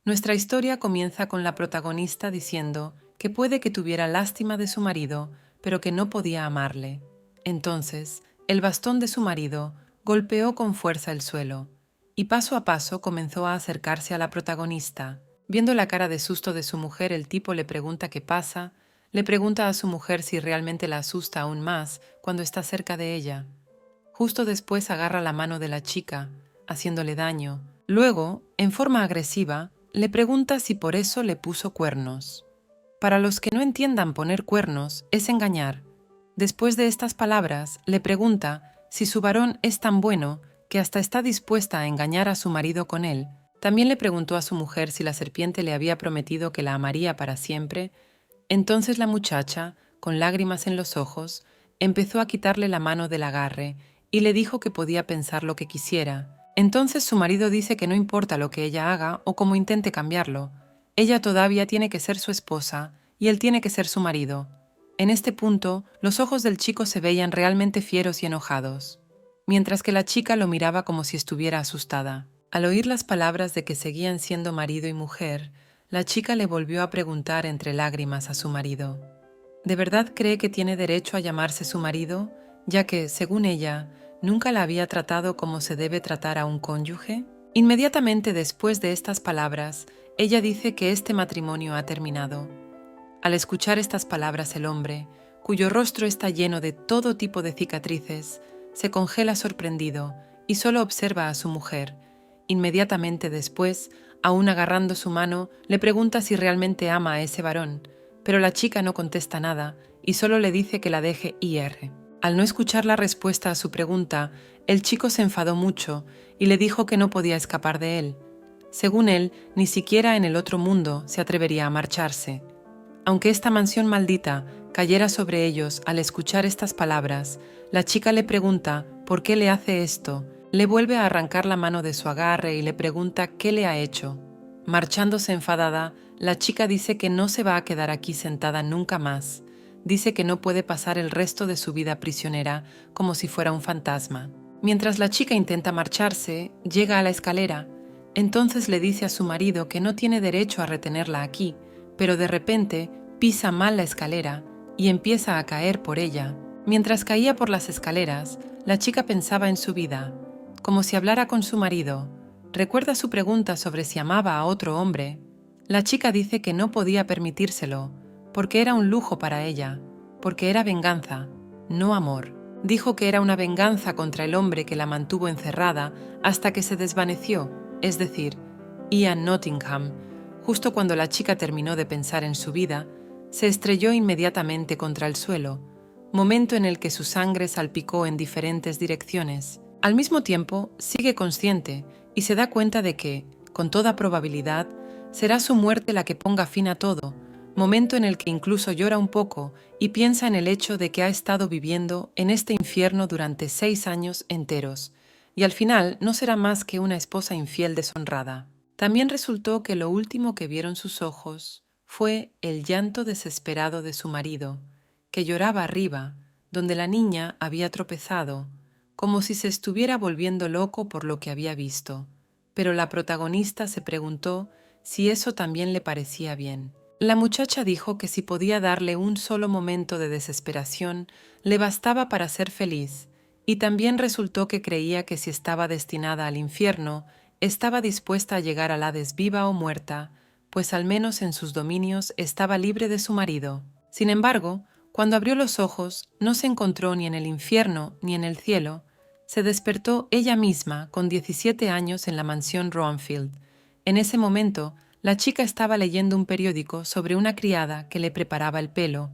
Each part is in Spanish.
Nuestra historia comienza con la protagonista diciendo que puede que tuviera lástima de su marido, pero que no podía amarle. Entonces, el bastón de su marido golpeó con fuerza el suelo, y paso a paso comenzó a acercarse a la protagonista. Viendo la cara de susto de su mujer, el tipo le pregunta qué pasa, le pregunta a su mujer si realmente la asusta aún más cuando está cerca de ella. Justo después agarra la mano de la chica, haciéndole daño. Luego, en forma agresiva, le pregunta si por eso le puso cuernos. Para los que no entiendan, poner cuernos es engañar. Después de estas palabras, le pregunta si su varón es tan bueno que hasta está dispuesta a engañar a su marido con él. También le preguntó a su mujer si la serpiente le había prometido que la amaría para siempre. Entonces la muchacha, con lágrimas en los ojos, empezó a quitarle la mano del agarre y le dijo que podía pensar lo que quisiera. Entonces su marido dice que no importa lo que ella haga o cómo intente cambiarlo, ella todavía tiene que ser su esposa y él tiene que ser su marido. En este punto, los ojos del chico se veían realmente fieros y enojados, mientras que la chica lo miraba como si estuviera asustada. Al oír las palabras de que seguían siendo marido y mujer, la chica le volvió a preguntar entre lágrimas a su marido: ¿de verdad cree que tiene derecho a llamarse su marido, ya que, según ella, nunca la había tratado como se debe tratar a un cónyuge? Inmediatamente después de estas palabras, ella dice que este matrimonio ha terminado. Al escuchar estas palabras, el hombre, cuyo rostro está lleno de todo tipo de cicatrices, se congela sorprendido y solo observa a su mujer. Inmediatamente después, aún agarrando su mano, le pregunta si realmente ama a ese varón, pero la chica no contesta nada y solo le dice que la deje ir. Al no escuchar la respuesta a su pregunta, el chico se enfadó mucho y le dijo que no podía escapar de él. Según él, ni siquiera en el otro mundo se atrevería a marcharse. Aunque esta mansión maldita cayera sobre ellos al escuchar estas palabras, la chica le pregunta por qué le hace esto, le vuelve a arrancar la mano de su agarre y le pregunta qué le ha hecho. Marchándose enfadada, la chica dice que no se va a quedar aquí sentada nunca más. Dice que no puede pasar el resto de su vida prisionera como si fuera un fantasma. Mientras la chica intenta marcharse, llega a la escalera. Entonces le dice a su marido que no tiene derecho a retenerla aquí, pero de repente pisa mal la escalera y empieza a caer por ella. Mientras caía por las escaleras, la chica pensaba en su vida, como si hablara con su marido. Recuerda su pregunta sobre si amaba a otro hombre. La chica dice que no podía permitírselo, porque era un lujo para ella, porque era venganza, no amor. Dijo que era una venganza contra el hombre que la mantuvo encerrada hasta que se desvaneció, es decir, Ian Nottingham. Justo cuando la chica terminó de pensar en su vida, se estrelló inmediatamente contra el suelo, momento en el que su sangre salpicó en diferentes direcciones. Al mismo tiempo, sigue consciente y se da cuenta de que, con toda probabilidad, será su muerte la que ponga fin a todo, momento en el que incluso llora un poco y piensa en el hecho de que ha estado viviendo en este infierno durante 6 años enteros, y al final no será más que una esposa infiel deshonrada. También resultó que lo último que vieron sus ojos fue el llanto desesperado de su marido, que lloraba arriba, donde la niña había tropezado, como si se estuviera volviendo loco por lo que había visto. Pero la protagonista se preguntó si eso también le parecía bien. La muchacha dijo que si podía darle un solo momento de desesperación, le bastaba para ser feliz, y también resultó que creía que si estaba destinada al infierno, estaba dispuesta a llegar al Hades viva o muerta, pues al menos en sus dominios estaba libre de su marido. Sin embargo, cuando abrió los ojos, no se encontró ni en el infierno ni en el cielo. Se despertó ella misma con 17 años en la mansión Roanfield. En ese momento, la chica estaba leyendo un periódico sobre una criada que le preparaba el pelo.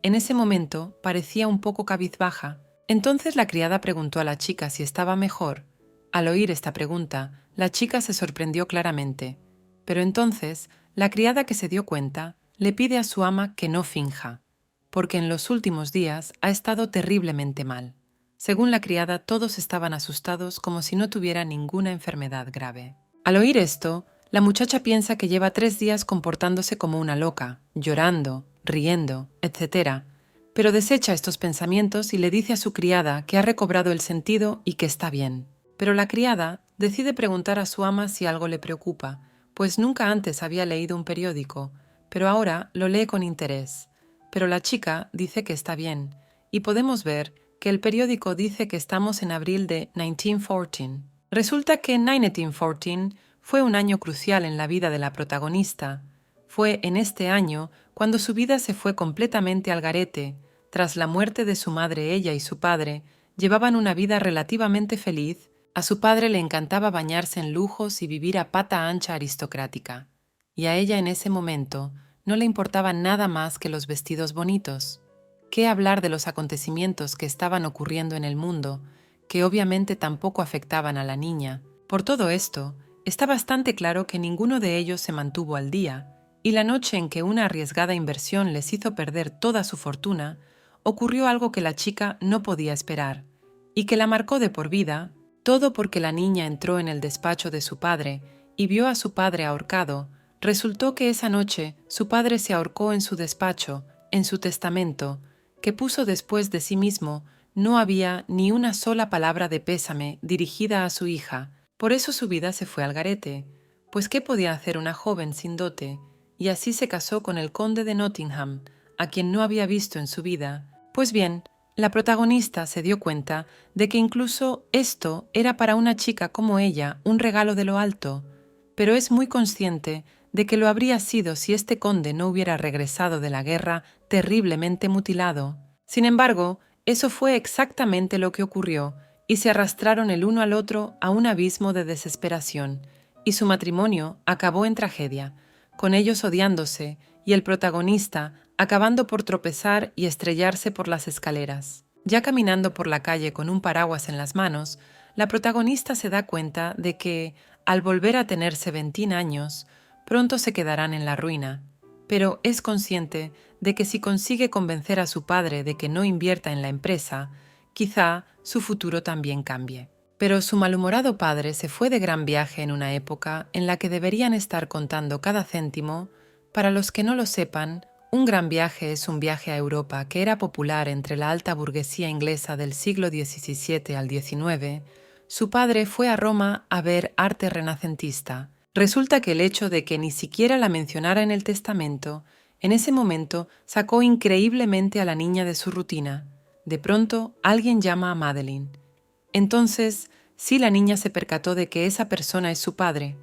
En ese momento parecía un poco cabizbaja. Entonces la criada preguntó a la chica si estaba mejor. Al oír esta pregunta, la chica se sorprendió claramente. Pero entonces, la criada, que se dio cuenta, le pide a su ama que no finja, porque en los últimos días ha estado terriblemente mal. Según la criada, todos estaban asustados como si no tuviera ninguna enfermedad grave. Al oír esto, la muchacha piensa que lleva 3 días comportándose como una loca, llorando, riendo, etc., pero desecha estos pensamientos y le dice a su criada que ha recobrado el sentido y que está bien. Pero la criada decide preguntar a su ama si algo le preocupa, pues nunca antes había leído un periódico, pero ahora lo lee con interés. Pero la chica dice que está bien, y podemos ver que el periódico dice que estamos en abril de 1914. Resulta que 1914 fue un año crucial en la vida de la protagonista. Fue en este año cuando su vida se fue completamente al garete. Tras la muerte de su madre, ella y su padre llevaban una vida relativamente feliz. A su padre le encantaba bañarse en lujos y vivir a pata ancha aristocrática. Y a ella en ese momento no le importaba nada más que los vestidos bonitos. ¿Qué hablar de los acontecimientos que estaban ocurriendo en el mundo, que obviamente tampoco afectaban a la niña? Por todo esto, está bastante claro que ninguno de ellos se mantuvo al día, y la noche en que una arriesgada inversión les hizo perder toda su fortuna, ocurrió algo que la chica no podía esperar, y que la marcó de por vida, todo porque la niña entró en el despacho de su padre y vio a su padre ahorcado. Resultó que esa noche su padre se ahorcó en su despacho, en su testamento, que puso después de sí mismo. No había ni una sola palabra de pésame dirigida a su hija. Por eso su vida se fue al garete, pues ¿qué podía hacer una joven sin dote? Y así se casó con el conde de Nottingham, a quien no había visto en su vida. Pues bien, la protagonista se dio cuenta de que incluso esto era para una chica como ella un regalo de lo alto, pero es muy consciente de que lo habría sido si este conde no hubiera regresado de la guerra terriblemente mutilado. Sin embargo, eso fue exactamente lo que ocurrió, y se arrastraron el uno al otro a un abismo de desesperación, y su matrimonio acabó en tragedia, con ellos odiándose y el protagonista acabando por tropezar y estrellarse por las escaleras. Ya caminando por la calle con un paraguas en las manos, la protagonista se da cuenta de que, al volver a tener 17 años, pronto se quedarán en la ruina, pero es consciente de que si consigue convencer a su padre de que no invierta en la empresa, quizá su futuro también cambie. Pero su malhumorado padre se fue de gran viaje en una época en la que deberían estar contando cada céntimo. Para los que no lo sepan, un gran viaje es un viaje a Europa que era popular entre la alta burguesía inglesa del siglo XVII al XIX. Su padre fue a Roma a ver arte renacentista. Resulta que el hecho de que ni siquiera la mencionara en el testamento, en ese momento sacó increíblemente a la niña de su rutina. De pronto, alguien llama a Madeline. Entonces, sí, la niña se percató de que esa persona es su padre.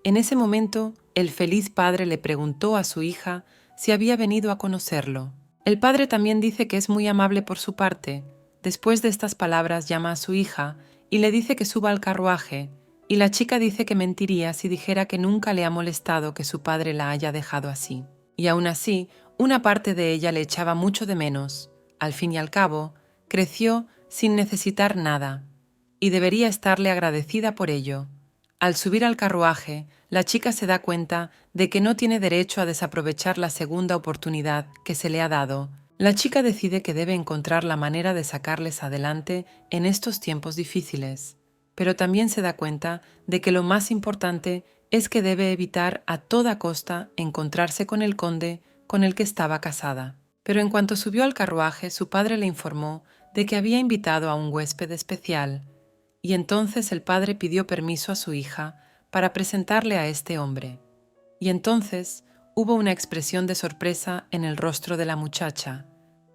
En ese momento, el feliz padre le preguntó a su hija si había venido a conocerlo. El padre también dice que es muy amable por su parte. Después de estas palabras llama a su hija y le dice que suba al carruaje, y la chica dice que mentiría si dijera que nunca le ha molestado que su padre la haya dejado así. Y aún así, una parte de ella le echaba mucho de menos. Al fin y al cabo, creció sin necesitar nada, y debería estarle agradecida por ello. Al subir al carruaje, la chica se da cuenta de que no tiene derecho a desaprovechar la segunda oportunidad que se le ha dado. La chica decide que debe encontrar la manera de sacarles adelante en estos tiempos difíciles, pero también se da cuenta de que lo más importante es que debe evitar a toda costa encontrarse con el conde con el que estaba casada. Pero en cuanto subió al carruaje, su padre le informó de que había invitado a un huésped especial, y entonces el padre pidió permiso a su hija para presentarle a este hombre. Y entonces hubo una expresión de sorpresa en el rostro de la muchacha,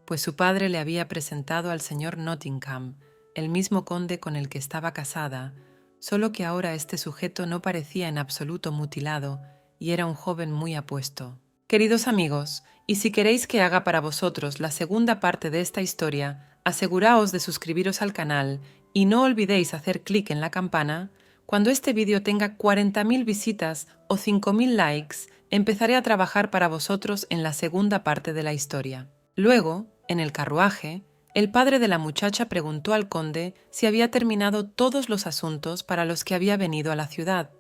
pues su padre le había presentado al señor Nottingham, el mismo conde con el que estaba casada, solo que ahora este sujeto no parecía en absoluto mutilado y era un joven muy apuesto. Queridos amigos, y si queréis que haga para vosotros la segunda parte de esta historia, aseguraos de suscribiros al canal y no olvidéis hacer clic en la campana. Cuando este vídeo tenga 40.000 visitas o 5.000 likes, empezaré a trabajar para vosotros en la segunda parte de la historia. Luego, en el carruaje, el padre de la muchacha preguntó al conde si había terminado todos los asuntos para los que había venido a la ciudad,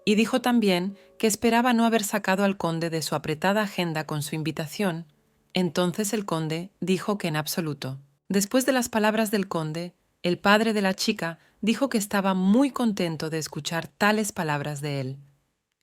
y dijo también que esperaba no haber sacado al conde de su apretada agenda con su invitación. Entonces el conde dijo que en absoluto. Después de las palabras del conde, el padre de la chica dijo que estaba muy contento de escuchar tales palabras de él.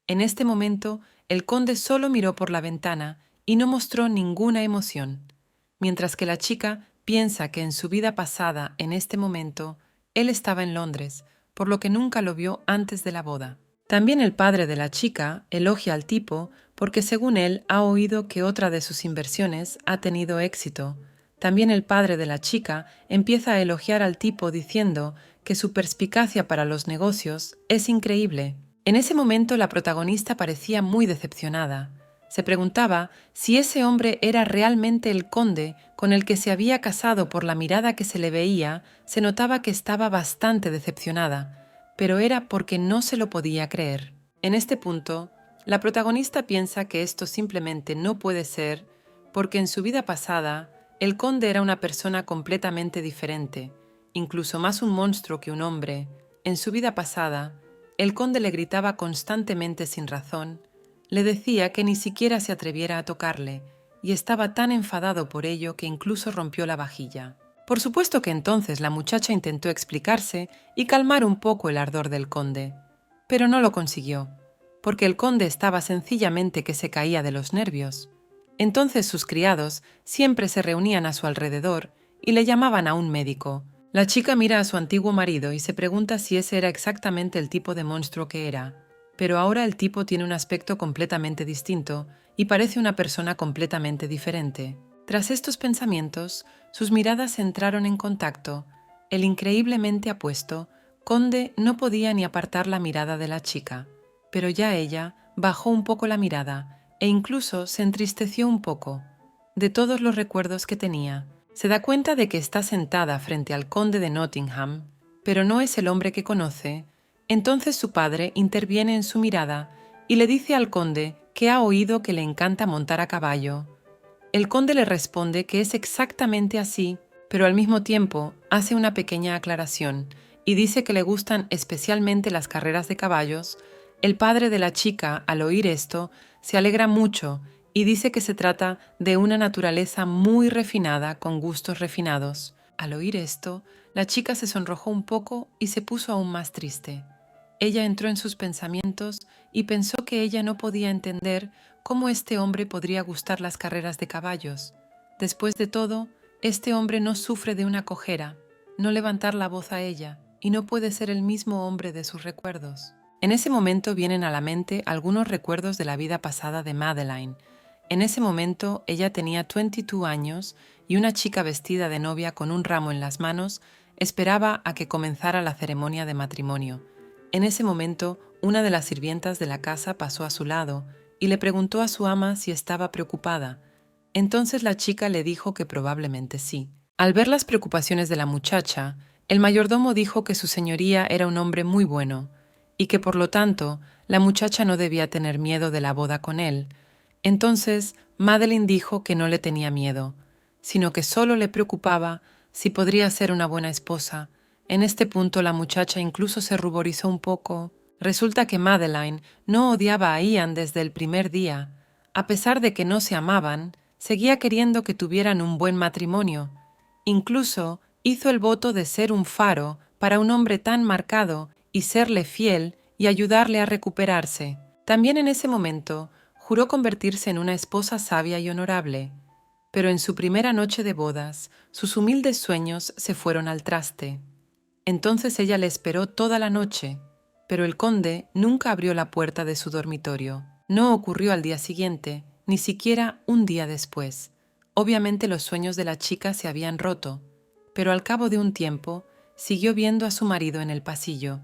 En este momento, el conde solo miró por la ventana y no mostró ninguna emoción, mientras que la chica piensa que en su vida pasada, en este momento, él estaba en Londres, por lo que nunca lo vio antes de la boda. También el padre de la chica elogia al tipo porque según él ha oído que otra de sus inversiones ha tenido éxito. También el padre de la chica empieza a elogiar al tipo diciendo que su perspicacia para los negocios es increíble. En ese momento la protagonista parecía muy decepcionada. Se preguntaba si ese hombre era realmente el conde con el que se había casado. Por la mirada que se le veía, se notaba que estaba bastante decepcionada, pero era porque no se lo podía creer. En este punto, la protagonista piensa que esto simplemente no puede ser porque en su vida pasada el conde era una persona completamente diferente, incluso más un monstruo que un hombre. En su vida pasada, el conde le gritaba constantemente sin razón, le decía que ni siquiera se atreviera a tocarle, y estaba tan enfadado por ello que incluso rompió la vajilla. Por supuesto que entonces la muchacha intentó explicarse y calmar un poco el ardor del conde, pero no lo consiguió, porque el conde estaba sencillamente que se caía de los nervios. Entonces sus criados siempre se reunían a su alrededor y le llamaban a un médico. La chica mira a su antiguo marido y se pregunta si ese era exactamente el tipo de monstruo que era, pero ahora el tipo tiene un aspecto completamente distinto y parece una persona completamente diferente. Tras estos pensamientos, sus miradas entraron en contacto. El increíblemente apuesto conde no podía ni apartar la mirada de la chica, pero ya ella bajó un poco la mirada e incluso se entristeció un poco. De todos los recuerdos que tenía, se da cuenta de que está sentada frente al conde de Nottingham, pero no es el hombre que conoce. Entonces su padre interviene en su mirada y le dice al conde que ha oído que le encanta montar a caballo. El conde le responde que es exactamente así, pero al mismo tiempo hace una pequeña aclaración y dice que le gustan especialmente las carreras de caballos. El padre de la chica, al oír esto, se alegra mucho y dice que se trata de una naturaleza muy refinada con gustos refinados. Al oír esto, la chica se sonrojó un poco y se puso aún más triste. Ella entró en sus pensamientos y pensó que ella no podía entender cómo este hombre podría gustar las carreras de caballos. Después de todo, este hombre no sufre de una cojera, no levantar la voz a ella, y no puede ser el mismo hombre de sus recuerdos. En ese momento vienen a la mente algunos recuerdos de la vida pasada de Madeline. En ese momento ella tenía 22 años y una chica vestida de novia con un ramo en las manos esperaba a que comenzara la ceremonia de matrimonio. En ese momento, una de las sirvientas de la casa pasó a su lado y le preguntó a su ama si estaba preocupada. Entonces la chica le dijo que probablemente sí. Al ver las preocupaciones de la muchacha, el mayordomo dijo que su señoría era un hombre muy bueno y que por lo tanto la muchacha no debía tener miedo de la boda con él. Entonces Madeline dijo que no le tenía miedo, sino que solo le preocupaba si podría ser una buena esposa. En este punto la muchacha incluso se ruborizó un poco. Resulta que Madeline no odiaba a Ian desde el primer día. A pesar de que no se amaban, seguía queriendo que tuvieran un buen matrimonio. Incluso hizo el voto de ser un faro para un hombre tan marcado y serle fiel y ayudarle a recuperarse. También en ese momento juró convertirse en una esposa sabia y honorable. Pero en su primera noche de bodas, sus humildes sueños se fueron al traste. Entonces ella le esperó toda la noche, pero el conde nunca abrió la puerta de su dormitorio. No ocurrió al día siguiente, ni siquiera un día después. Obviamente los sueños de la chica se habían roto, pero al cabo de un tiempo siguió viendo a su marido en el pasillo.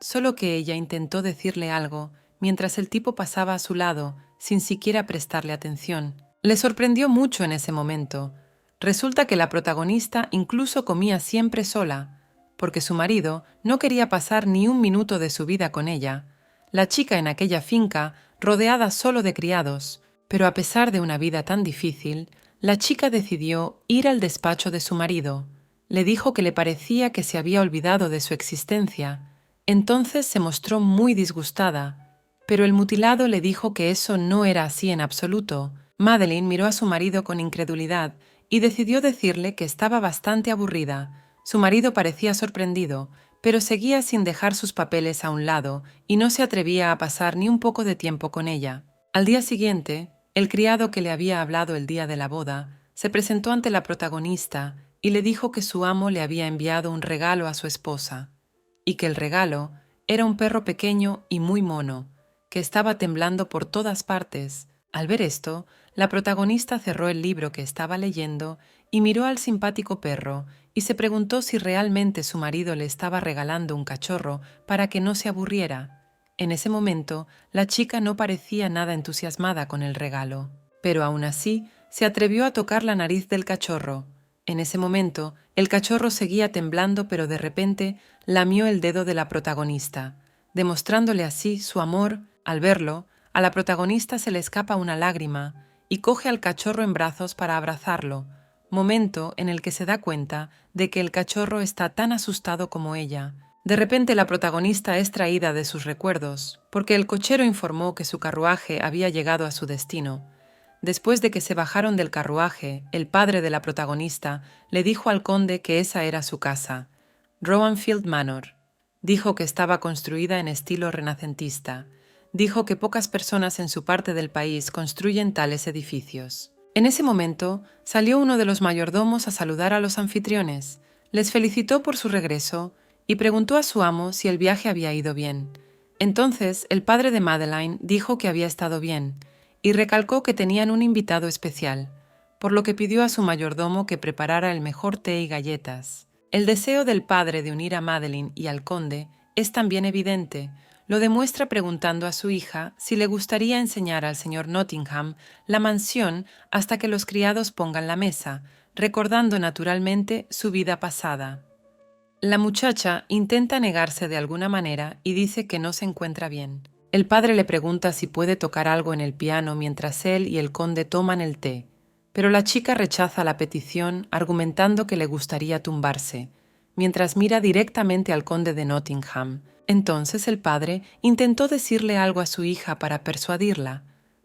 Solo que ella intentó decirle algo mientras el tipo pasaba a su lado sin siquiera prestarle atención. Le sorprendió mucho en ese momento. Resulta que la protagonista incluso comía siempre sola, porque su marido no quería pasar ni un minuto de su vida con ella. La chica en aquella finca, rodeada solo de criados, pero a pesar de una vida tan difícil, la chica decidió ir al despacho de su marido. Le dijo que le parecía que se había olvidado de su existencia. Entonces se mostró muy disgustada, pero el mutilado le dijo que eso no era así en absoluto. Madeline miró a su marido con incredulidad y decidió decirle que estaba bastante aburrida. Su marido parecía sorprendido, pero seguía sin dejar sus papeles a un lado y no se atrevía a pasar ni un poco de tiempo con ella. Al día siguiente, el criado que le había hablado el día de la boda se presentó ante la protagonista y le dijo que su amo le había enviado un regalo a su esposa, y que el regalo era un perro pequeño y muy mono, que estaba temblando por todas partes. Al ver esto, la protagonista cerró el libro que estaba leyendo y miró al simpático perro y se preguntó si realmente su marido le estaba regalando un cachorro para que no se aburriera. En ese momento, la chica no parecía nada entusiasmada con el regalo, pero aún así se atrevió a tocar la nariz del cachorro. En ese momento, el cachorro seguía temblando, pero de repente lamió el dedo de la protagonista, demostrándole así su amor. Al verlo, a la protagonista se le escapa una lágrima y coge al cachorro en brazos para abrazarlo, momento en el que se da cuenta de que el cachorro está tan asustado como ella. De repente la protagonista es traída de sus recuerdos, porque el cochero informó que su carruaje había llegado a su destino. Después de que se bajaron del carruaje, el padre de la protagonista le dijo al conde que esa era su casa, Rowanfield Manor. Dijo que estaba construida en estilo renacentista. Dijo que pocas personas en su parte del país construyen tales edificios. En ese momento salió uno de los mayordomos a saludar a los anfitriones, les felicitó por su regreso y preguntó a su amo si el viaje había ido bien. Entonces el padre de Madeline dijo que había estado bien y recalcó que tenían un invitado especial, por lo que pidió a su mayordomo que preparara el mejor té y galletas. El deseo del padre de unir a Madeline y al conde es también evidente. Lo demuestra preguntando a su hija si le gustaría enseñar al señor Nottingham la mansión hasta que los criados pongan la mesa, recordando naturalmente su vida pasada. La muchacha intenta negarse de alguna manera y dice que no se encuentra bien. El padre le pregunta si puede tocar algo en el piano mientras él y el conde toman el té, pero la chica rechaza la petición argumentando que le gustaría tumbarse, mientras mira directamente al conde de Nottingham. Entonces el padre intentó decirle algo a su hija para persuadirla,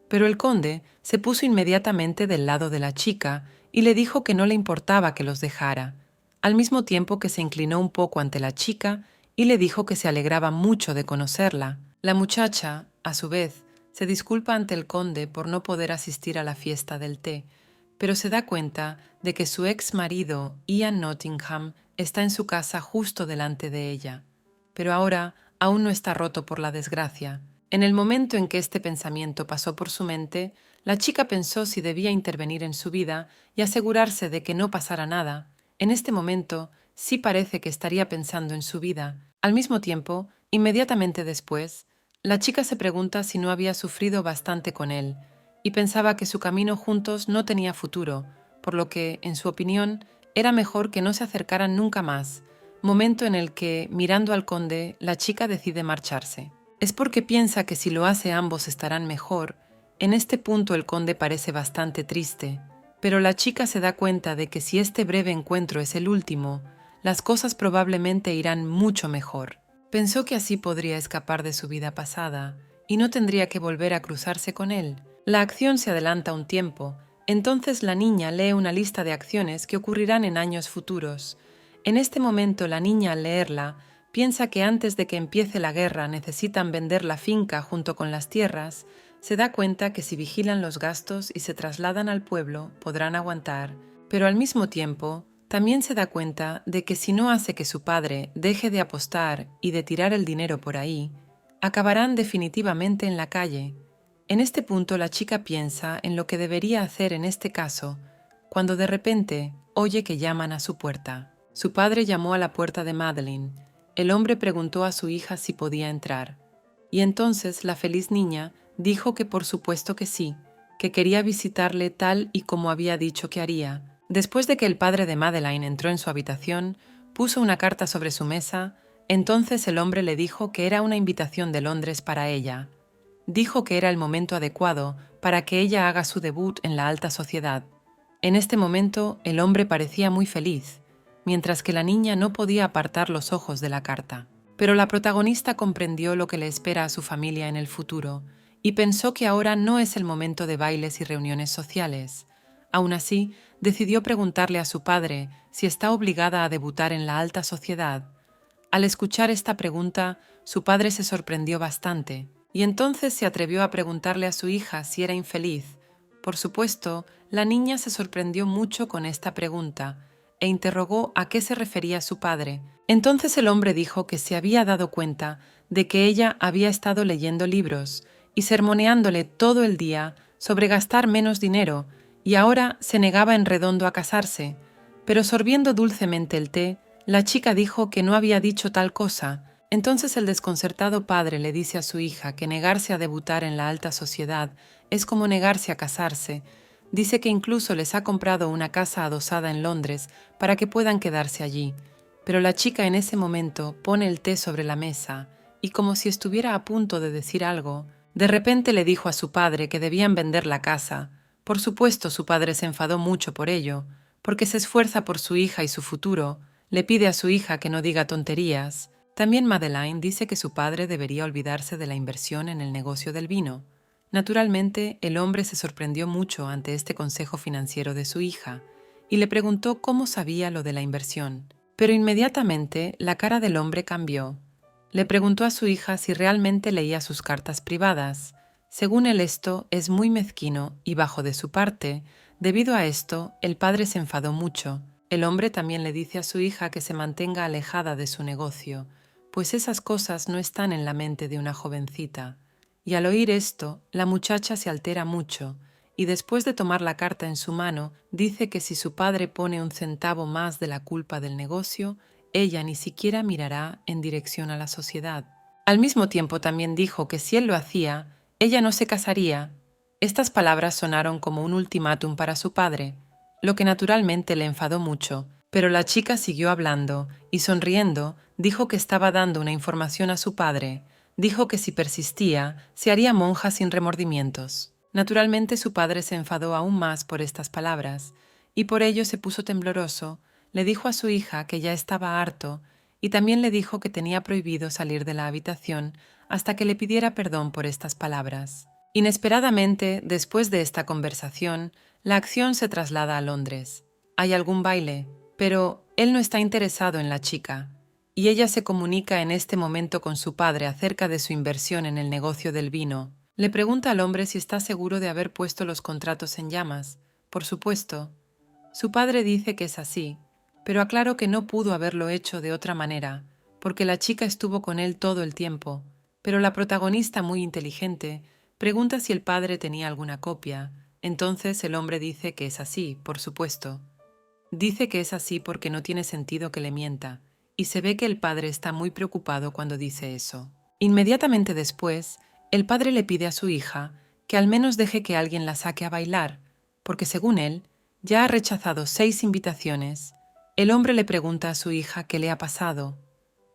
pero el conde se puso inmediatamente del lado de la chica y le dijo que no le importaba que los dejara, al mismo tiempo que se inclinó un poco ante la chica y le dijo que se alegraba mucho de conocerla. La muchacha, a su vez, se disculpa ante el conde por no poder asistir a la fiesta del té, pero se da cuenta de que su ex marido, Ian Nottingham, está en su casa justo delante de ella. Pero ahora aún no está roto por la desgracia. En el momento en que este pensamiento pasó por su mente, la chica pensó si debía intervenir en su vida y asegurarse de que no pasara nada. En este momento sí parece que estaría pensando en su vida. Al mismo tiempo, inmediatamente después, la chica se pregunta si no había sufrido bastante con él y pensaba que su camino juntos no tenía futuro, por lo que, en su opinión, era mejor que no se acercaran nunca más, momento en el que, mirando al conde, la chica decide marcharse. Es porque piensa que si lo hace ambos estarán mejor. En este punto el conde parece bastante triste, pero la chica se da cuenta de que si este breve encuentro es el último, las cosas probablemente irán mucho mejor. Pensó que así podría escapar de su vida pasada y no tendría que volver a cruzarse con él. La acción se adelanta un tiempo, entonces la niña lee una lista de acciones que ocurrirán en años futuros. En este momento la niña, al leerla, piensa que antes de que empiece la guerra necesitan vender la finca junto con las tierras. Se da cuenta que si vigilan los gastos y se trasladan al pueblo podrán aguantar, pero al mismo tiempo también se da cuenta de que si no hace que su padre deje de apostar y de tirar el dinero por ahí, acabarán definitivamente en la calle. En este punto la chica piensa en lo que debería hacer en este caso, cuando de repente oye que llaman a su puerta. Su padre llamó a la puerta de Madeline. El hombre preguntó a su hija si podía entrar, y entonces la feliz niña dijo que por supuesto que sí, que quería visitarle tal y como había dicho que haría. Después de que el padre de Madeline entró en su habitación, puso una carta sobre su mesa. Entonces el hombre le dijo que era una invitación de Londres para ella. Dijo que era el momento adecuado para que ella haga su debut en la alta sociedad. En este momento el hombre parecía muy feliz, mientras que la niña no podía apartar los ojos de la carta. Pero la protagonista comprendió lo que le espera a su familia en el futuro y pensó que ahora no es el momento de bailes y reuniones sociales. Aún así, decidió preguntarle a su padre si está obligada a debutar en la alta sociedad. Al escuchar esta pregunta, su padre se sorprendió bastante, y entonces se atrevió a preguntarle a su hija si era infeliz. Por supuesto, la niña se sorprendió mucho con esta pregunta. e interrogó a qué se refería su padre. Entonces el hombre dijo que se había dado cuenta de que ella había estado leyendo libros y sermoneándole todo el día sobre gastar menos dinero, y ahora se negaba en redondo a casarse. Pero sorbiendo dulcemente el té, la chica dijo que no había dicho tal cosa. Entonces el desconcertado padre le dice a su hija que negarse a debutar en la alta sociedad es como negarse a casarse. Dice que incluso les ha comprado una casa adosada en Londres para que puedan quedarse allí. Pero la chica en ese momento pone el té sobre la mesa y, como si estuviera a punto de decir algo, de repente le dijo a su padre que debían vender la casa. Por supuesto, su padre se enfadó mucho por ello, porque se esfuerza por su hija y su futuro. Le pide a su hija que no diga tonterías. También Madeleine dice que su padre debería olvidarse de la inversión en el negocio del vino. Naturalmente, el hombre se sorprendió mucho ante este consejo financiero de su hija y le preguntó cómo sabía lo de la inversión. Pero inmediatamente la cara del hombre cambió. Le preguntó a su hija si realmente leía sus cartas privadas. Según él, esto es muy mezquino y bajo de su parte. Debido a esto, el padre se enfadó mucho. El hombre también le dice a su hija que se mantenga alejada de su negocio, pues esas cosas no están en la mente de una jovencita. Y al oír esto, la muchacha se altera mucho, y después de tomar la carta en su mano, dice que si su padre pone un centavo más de la culpa del negocio, ella ni siquiera mirará en dirección a la sociedad. Al mismo tiempo también dijo que si él lo hacía, ella no se casaría. Estas palabras sonaron como un ultimátum para su padre, lo que naturalmente le enfadó mucho, pero la chica siguió hablando y sonriendo dijo que estaba dando una información a su padre. Dijo que si persistía, se haría monja sin remordimientos. Naturalmente su padre se enfadó aún más por estas palabras, y por ello se puso tembloroso. Le dijo a su hija que ya estaba harto, y también le dijo que tenía prohibido salir de la habitación hasta que le pidiera perdón por estas palabras. Inesperadamente, después de esta conversación, la acción se traslada a Londres. Hay algún baile, pero él no está interesado en la chica, y ella se comunica en este momento con su padre acerca de su inversión en el negocio del vino. Le pregunta al hombre si está seguro de haber puesto los contratos en llamas. Por supuesto. Su padre dice que es así, pero aclaró que no pudo haberlo hecho de otra manera, porque la chica estuvo con él todo el tiempo. Pero la protagonista, muy inteligente, pregunta si el padre tenía alguna copia. Entonces el hombre dice que es así, por supuesto. Dice que es así porque no tiene sentido que le mienta, y se ve que el padre está muy preocupado cuando dice eso. Inmediatamente después, el padre le pide a su hija que al menos deje que alguien la saque a bailar, porque según él, ya ha rechazado 6 invitaciones. El hombre le pregunta a su hija qué le ha pasado,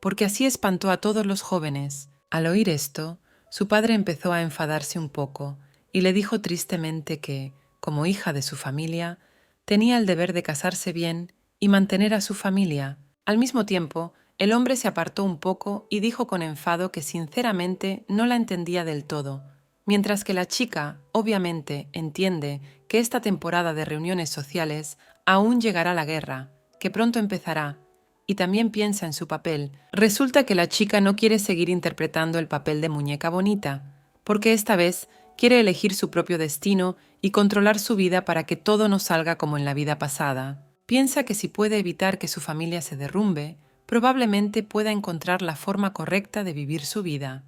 porque así espantó a todos los jóvenes. Al oír esto, su padre empezó a enfadarse un poco y le dijo tristemente que, como hija de su familia, tenía el deber de casarse bien y mantener a su familia. Al mismo tiempo, el hombre se apartó un poco y dijo con enfado que sinceramente no la entendía del todo, mientras que la chica, obviamente, entiende que esta temporada de reuniones sociales aún llegará la guerra, que pronto empezará, y también piensa en su papel. Resulta que la chica no quiere seguir interpretando el papel de muñeca bonita, porque esta vez quiere elegir su propio destino y controlar su vida para que todo no salga como en la vida pasada. Piensa que si puede evitar que su familia se derrumbe, probablemente pueda encontrar la forma correcta de vivir su vida.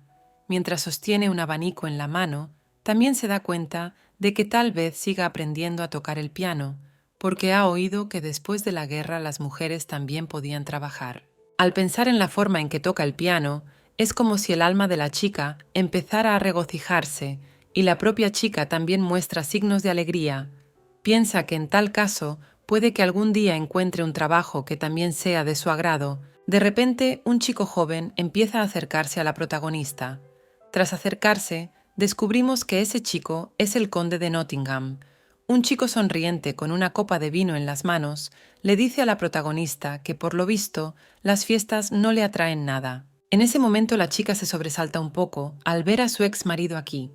Mientras sostiene un abanico en la mano, también se da cuenta de que tal vez siga aprendiendo a tocar el piano, porque ha oído que después de la guerra las mujeres también podían trabajar. Al pensar en la forma en que toca el piano, es como si el alma de la chica empezara a regocijarse, y la propia chica también muestra signos de alegría. Piensa que en tal caso puede que algún día encuentre un trabajo que también sea de su agrado. De repente, un chico joven empieza a acercarse a la protagonista. Tras acercarse, descubrimos que ese chico es el conde de Nottingham. Un chico sonriente con una copa de vino en las manos le dice a la protagonista que, por lo visto, las fiestas no le atraen nada. En ese momento la chica se sobresalta un poco al ver a su ex marido aquí.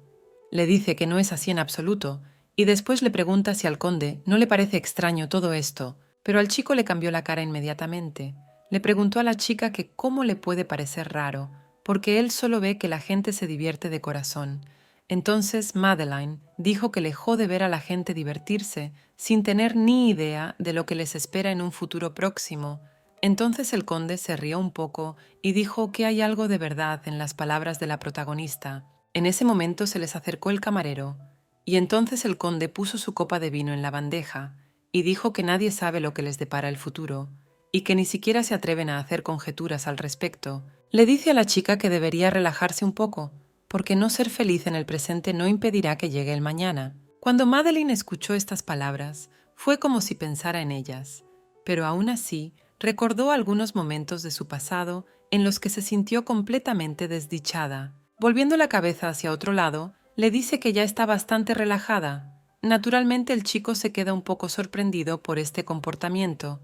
Le dice que no es así en absoluto, y después le pregunta si al conde no le parece extraño todo esto, pero al chico le cambió la cara inmediatamente. Le preguntó a la chica que cómo le puede parecer raro, porque él solo ve que la gente se divierte de corazón. Entonces Madeline dijo que dejó de ver a la gente divertirse sin tener ni idea de lo que les espera en un futuro próximo. Entonces el conde se rió un poco y dijo que hay algo de verdad en las palabras de la protagonista. En ese momento se les acercó el camarero, y entonces el conde puso su copa de vino en la bandeja y dijo que nadie sabe lo que les depara el futuro, y que ni siquiera se atreven a hacer conjeturas al respecto. Le dice a la chica que debería relajarse un poco, porque no ser feliz en el presente no impedirá que llegue el mañana. Cuando Madeline escuchó estas palabras, fue como si pensara en ellas, pero aún así recordó algunos momentos de su pasado en los que se sintió completamente desdichada. Volviendo la cabeza hacia otro lado, le dice que ya está bastante relajada. Naturalmente el chico se queda un poco sorprendido por este comportamiento,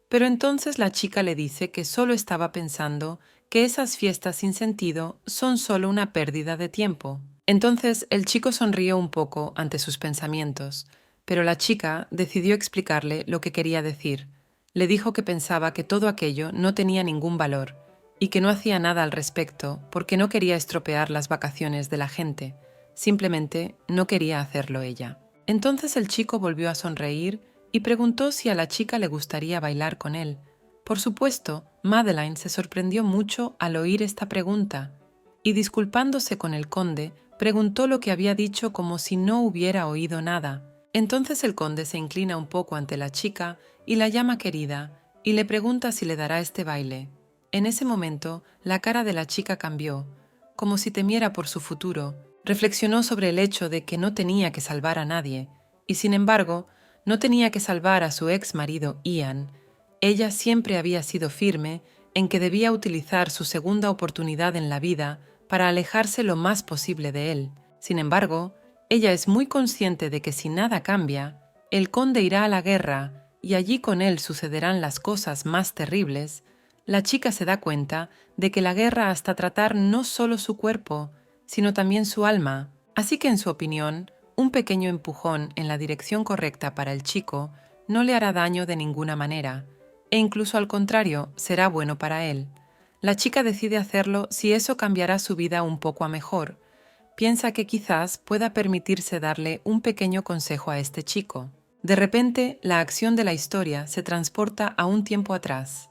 pero entonces la chica le dice que solo estaba pensando que esas fiestas sin sentido son solo una pérdida de tiempo. Entonces el chico sonrió un poco ante sus pensamientos, pero la chica decidió explicarle lo que quería decir. Le dijo que pensaba que todo aquello no tenía ningún valor y que no hacía nada al respecto porque no quería estropear las vacaciones de la gente, simplemente no quería hacerlo ella. Entonces el chico volvió a sonreír y preguntó si a la chica le gustaría bailar con él. Por supuesto, Madeline se sorprendió mucho al oír esta pregunta y, disculpándose con el conde, preguntó lo que había dicho como si no hubiera oído nada. Entonces el conde se inclina un poco ante la chica y la llama querida y le pregunta si le dará este baile. En ese momento, la cara de la chica cambió, como si temiera por su futuro. Reflexionó sobre el hecho de que no tenía que salvar a nadie, y sin embargo, no tenía que salvar a su ex marido Ian. Ella siempre había sido firme en que debía utilizar su segunda oportunidad en la vida para alejarse lo más posible de él. Sin embargo, ella es muy consciente de que si nada cambia, el conde irá a la guerra y allí con él sucederán las cosas más terribles. La chica se da cuenta de que la guerra hasta tratar no solo su cuerpo, sino también su alma. Así que, en su opinión, un pequeño empujón en la dirección correcta para el chico no le hará daño de ninguna manera, e incluso al contrario, será bueno para él. La chica decide hacerlo si eso cambiará su vida un poco a mejor. Piensa que quizás pueda permitirse darle un pequeño consejo a este chico. De repente, la acción de la historia se transporta a un tiempo atrás.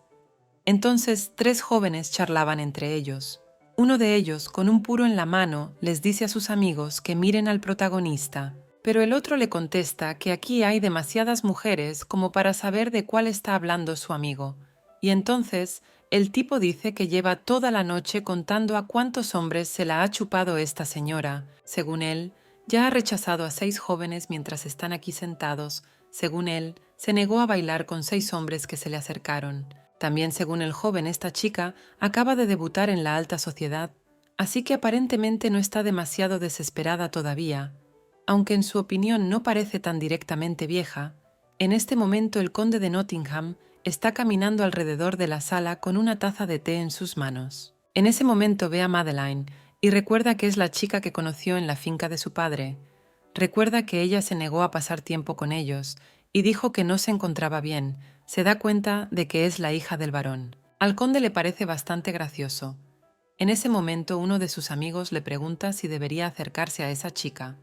Entonces, tres jóvenes charlaban entre ellos. Uno de ellos, con un puro en la mano, les dice a sus amigos que miren al protagonista, pero el otro le contesta que aquí hay demasiadas mujeres como para saber de cuál está hablando su amigo. Y entonces, el tipo dice que lleva toda la noche contando a cuántos hombres se la ha chupado esta señora. Según él, ya ha rechazado a 6 jóvenes mientras están aquí sentados. Según él, se negó a bailar con 6 hombres que se le acercaron. También, según el joven, esta chica acaba de debutar en la alta sociedad, así que aparentemente no está demasiado desesperada todavía. Aunque en su opinión no parece tan directamente vieja, en este momento el conde de Nottingham está caminando alrededor de la sala con una taza de té en sus manos. En ese momento ve a Madeline y recuerda que es la chica que conoció en la finca de su padre. Recuerda que ella se negó a pasar tiempo con ellos y dijo que no se encontraba bien. Se da cuenta de que es la hija del varón. Al conde le parece bastante gracioso. En ese momento uno de sus amigos le pregunta si debería acercarse a esa chica,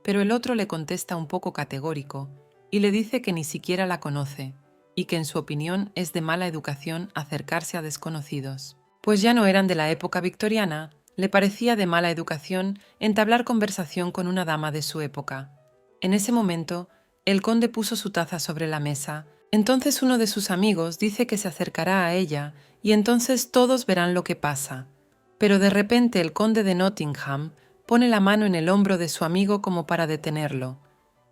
pero el otro le contesta un poco categórico y le dice que ni siquiera la conoce y que en su opinión es de mala educación acercarse a desconocidos. Pues ya no eran de la época victoriana, le parecía de mala educación entablar conversación con una dama de su época. En ese momento, el conde puso su taza sobre la mesa. Entonces uno de sus amigos dice que se acercará a ella y entonces todos verán lo que pasa. Pero de repente el conde de Nottingham pone la mano en el hombro de su amigo como para detenerlo.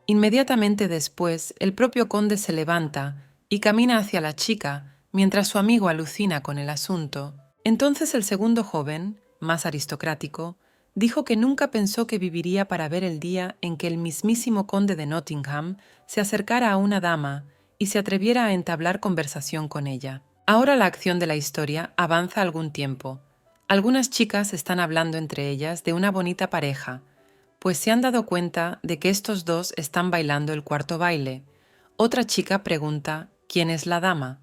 Inmediatamente después, el propio conde se levanta y camina hacia la chica mientras su amigo alucina con el asunto. Entonces el segundo joven, más aristocrático, dijo que nunca pensó que viviría para ver el día en que el mismísimo conde de Nottingham se acercara a una dama y se atreviera a entablar conversación con ella. Ahora la acción de la historia avanza algún tiempo. Algunas chicas están hablando entre ellas de una bonita pareja, pues se han dado cuenta de que estos dos están bailando el cuarto baile. Otra chica pregunta ¿quién es la dama?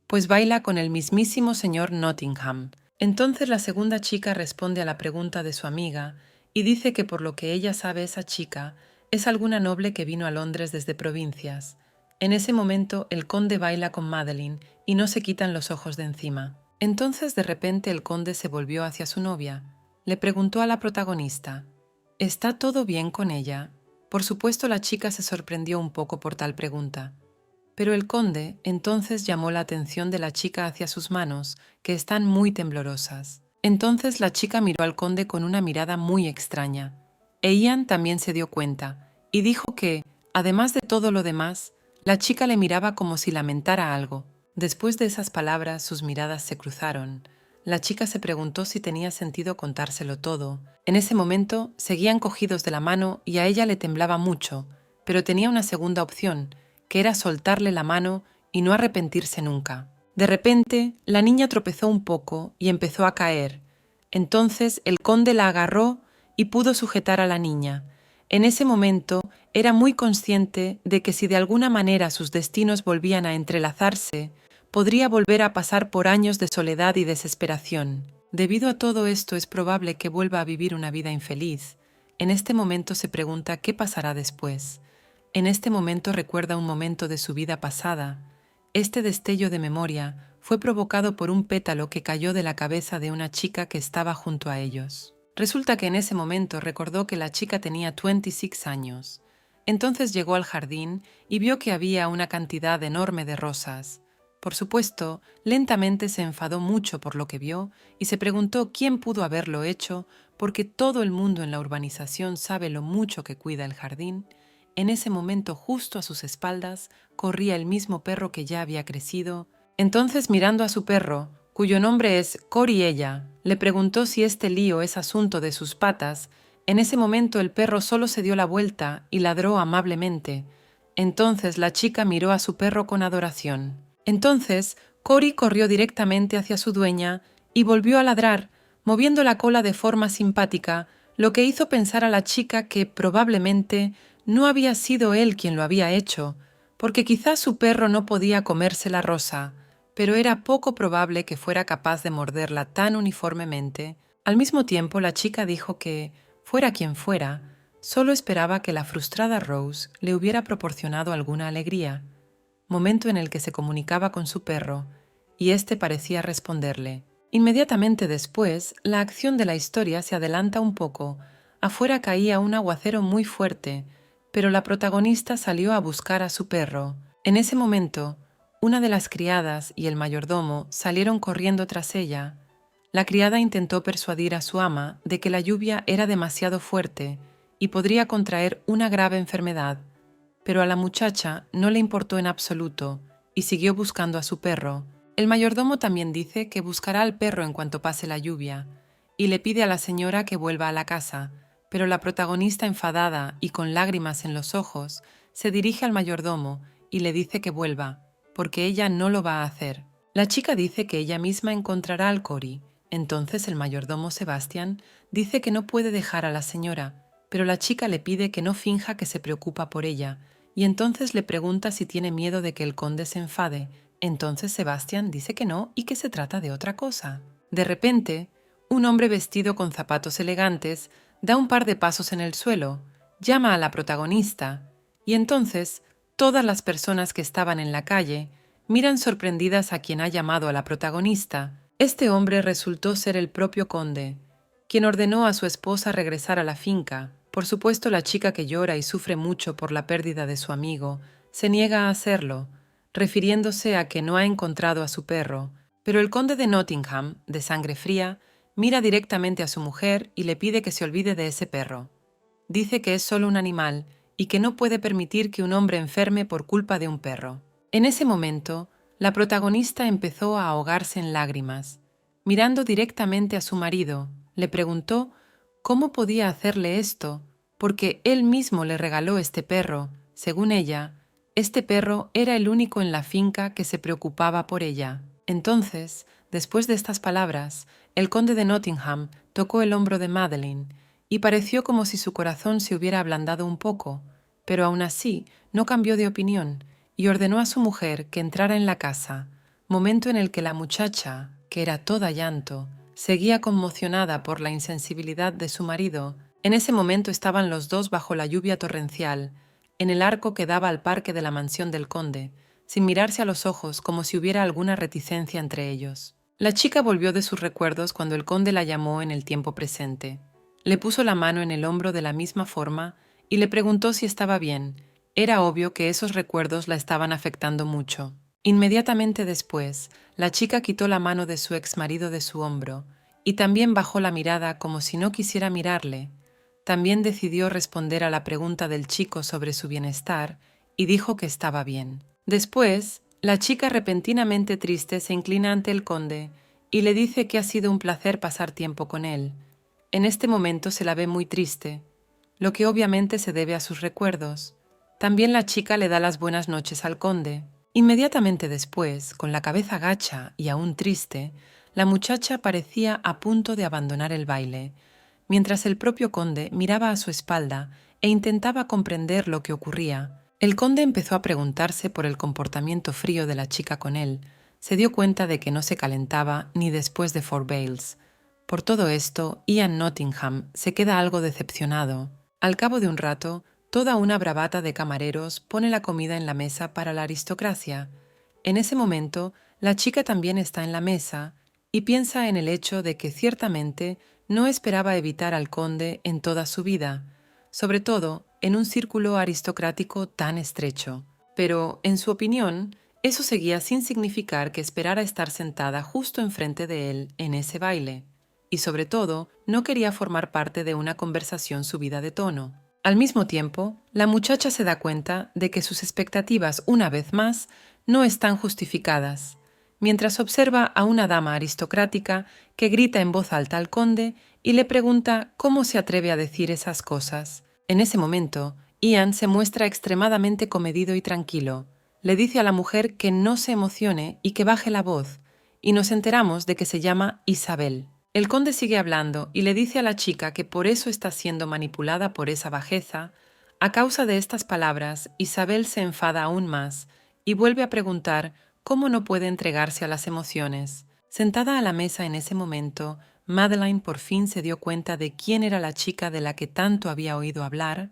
Pues baila con el mismísimo señor Nottingham. Entonces la segunda chica responde a la pregunta de su amiga y dice que por lo que ella sabe esa chica es alguna noble que vino a Londres desde provincias. En ese momento el conde baila con Madeline y no se quitan los ojos de encima. Entonces de repente el conde se volvió hacia su novia. Le preguntó a la protagonista: ¿está todo bien con ella? Por supuesto la chica se sorprendió un poco por tal pregunta. Pero el conde entonces llamó la atención de la chica hacia sus manos, que están muy temblorosas. Entonces la chica miró al conde con una mirada muy extraña. E Ian también se dio cuenta, y dijo que, además de todo lo demás, la chica le miraba como si lamentara algo. Después de esas palabras, sus miradas se cruzaron. La chica se preguntó si tenía sentido contárselo todo. En ese momento seguían cogidos de la mano y a ella le temblaba mucho, pero tenía una segunda opción, que era soltarle la mano y no arrepentirse nunca. De repente, la niña tropezó un poco y empezó a caer. Entonces el conde la agarró y pudo sujetar a la niña. En ese momento era muy consciente de que si de alguna manera sus destinos volvían a entrelazarse, podría volver a pasar por años de soledad y desesperación. Debido a todo esto es probable que vuelva a vivir una vida infeliz. En este momento se pregunta qué pasará después. En este momento recuerda un momento de su vida pasada. Este destello de memoria fue provocado por un pétalo que cayó de la cabeza de una chica que estaba junto a ellos. Resulta que en ese momento recordó que la chica tenía 26 años. Entonces llegó al jardín y vio que había una cantidad enorme de rosas. Por supuesto, lentamente se enfadó mucho por lo que vio y se preguntó quién pudo haberlo hecho, porque todo el mundo en la urbanización sabe lo mucho que cuida el jardín. En ese momento, justo a sus espaldas, corría el mismo perro que ya había crecido. Entonces, mirando a su perro, cuyo nombre es Coriella, le preguntó si este lío es asunto de sus patas. En ese momento el perro solo se dio la vuelta y ladró amablemente. Entonces la chica miró a su perro con adoración. Entonces, Cory corrió directamente hacia su dueña y volvió a ladrar, moviendo la cola de forma simpática, lo que hizo pensar a la chica que probablemente no había sido él quien lo había hecho, porque quizás su perro no podía comerse la rosa, pero era poco probable que fuera capaz de morderla tan uniformemente. Al mismo tiempo, la chica dijo que, fuera quien fuera, solo esperaba que la frustrada Rose le hubiera proporcionado alguna alegría, momento en el que se comunicaba con su perro, y éste parecía responderle. Inmediatamente después, la acción de la historia se adelanta un poco. Afuera caía un aguacero muy fuerte, pero la protagonista salió a buscar a su perro. En ese momento, una de las criadas y el mayordomo salieron corriendo tras ella. La criada intentó persuadir a su ama de que la lluvia era demasiado fuerte y podría contraer una grave enfermedad, pero a la muchacha no le importó en absoluto y siguió buscando a su perro. El mayordomo también dice que buscará al perro en cuanto pase la lluvia y le pide a la señora que vuelva a la casa, pero la protagonista, enfadada y con lágrimas en los ojos, se dirige al mayordomo y le dice que vuelva, porque ella no lo va a hacer. La chica dice que ella misma encontrará al Cory. Entonces el mayordomo Sebastián dice que no puede dejar a la señora, pero la chica le pide que no finja que se preocupa por ella, y entonces le pregunta si tiene miedo de que el conde se enfade. Entonces Sebastián dice que no y que se trata de otra cosa. De repente, un hombre vestido con zapatos elegantes da un par de pasos en el suelo, llama a la protagonista, y entonces todas las personas que estaban en la calle miran sorprendidas a quien ha llamado a la protagonista. Este hombre resultó ser el propio conde, quien ordenó a su esposa regresar a la finca. Por supuesto, la chica que llora y sufre mucho por la pérdida de su amigo se niega a hacerlo, refiriéndose a que no ha encontrado a su perro, pero el conde de Nottingham, de sangre fría, mira directamente a su mujer y le pide que se olvide de ese perro. Dice que es solo un animal y que no puede permitir que un hombre enferme por culpa de un perro. En ese momento, la protagonista empezó a ahogarse en lágrimas. Mirando directamente a su marido, le preguntó cómo podía hacerle esto, porque él mismo le regaló este perro. Según ella, este perro era el único en la finca que se preocupaba por ella. Entonces, después de estas palabras, el conde de Nottingham tocó el hombro de Madeline y pareció como si su corazón se hubiera ablandado un poco, pero aún así no cambió de opinión y ordenó a su mujer que entrara en la casa, momento en el que la muchacha, que era toda llanto, seguía conmocionada por la insensibilidad de su marido. En ese momento estaban los dos bajo la lluvia torrencial, en el arco que daba al parque de la mansión del conde, sin mirarse a los ojos como si hubiera alguna reticencia entre ellos. La chica volvió de sus recuerdos cuando el conde la llamó en el tiempo presente. Le puso la mano en el hombro de la misma forma y le preguntó si estaba bien. Era obvio que esos recuerdos la estaban afectando mucho. Inmediatamente después, la chica quitó la mano de su exmarido de su hombro y también bajó la mirada como si no quisiera mirarle. También decidió responder a la pregunta del chico sobre su bienestar y dijo que estaba bien. Después, la chica repentinamente triste se inclina ante el conde y le dice que ha sido un placer pasar tiempo con él. En este momento se la ve muy triste, lo que obviamente se debe a sus recuerdos. También la chica le da las buenas noches al conde. Inmediatamente después, con la cabeza gacha y aún triste, la muchacha parecía a punto de abandonar el baile, mientras el propio conde miraba a su espalda e intentaba comprender lo que ocurría. El conde empezó a preguntarse por el comportamiento frío de la chica con él. Se dio cuenta de que no se calentaba ni después de Fort Bales. Por todo esto, Ian Nottingham se queda algo decepcionado. Al cabo de un rato, toda una bravata de camareros pone la comida en la mesa para la aristocracia. En ese momento, la chica también está en la mesa y piensa en el hecho de que ciertamente no esperaba evitar al conde en toda su vida, sobre todo en un círculo aristocrático tan estrecho. Pero, en su opinión, eso seguía sin significar que esperara estar sentada justo enfrente de él en ese baile. Y sobre todo, no quería formar parte de una conversación subida de tono. Al mismo tiempo, la muchacha se da cuenta de que sus expectativas, una vez más, no están justificadas, mientras observa a una dama aristocrática que grita en voz alta al conde y le pregunta cómo se atreve a decir esas cosas. En ese momento, Ian se muestra extremadamente comedido y tranquilo. Le dice a la mujer que no se emocione y que baje la voz, y nos enteramos de que se llama Isabel. El conde sigue hablando y le dice a la chica que por eso está siendo manipulada por esa bajeza. A causa de estas palabras, Isabel se enfada aún más y vuelve a preguntar cómo no puede entregarse a las emociones. Sentada a la mesa en ese momento, Madeline por fin se dio cuenta de quién era la chica de la que tanto había oído hablar.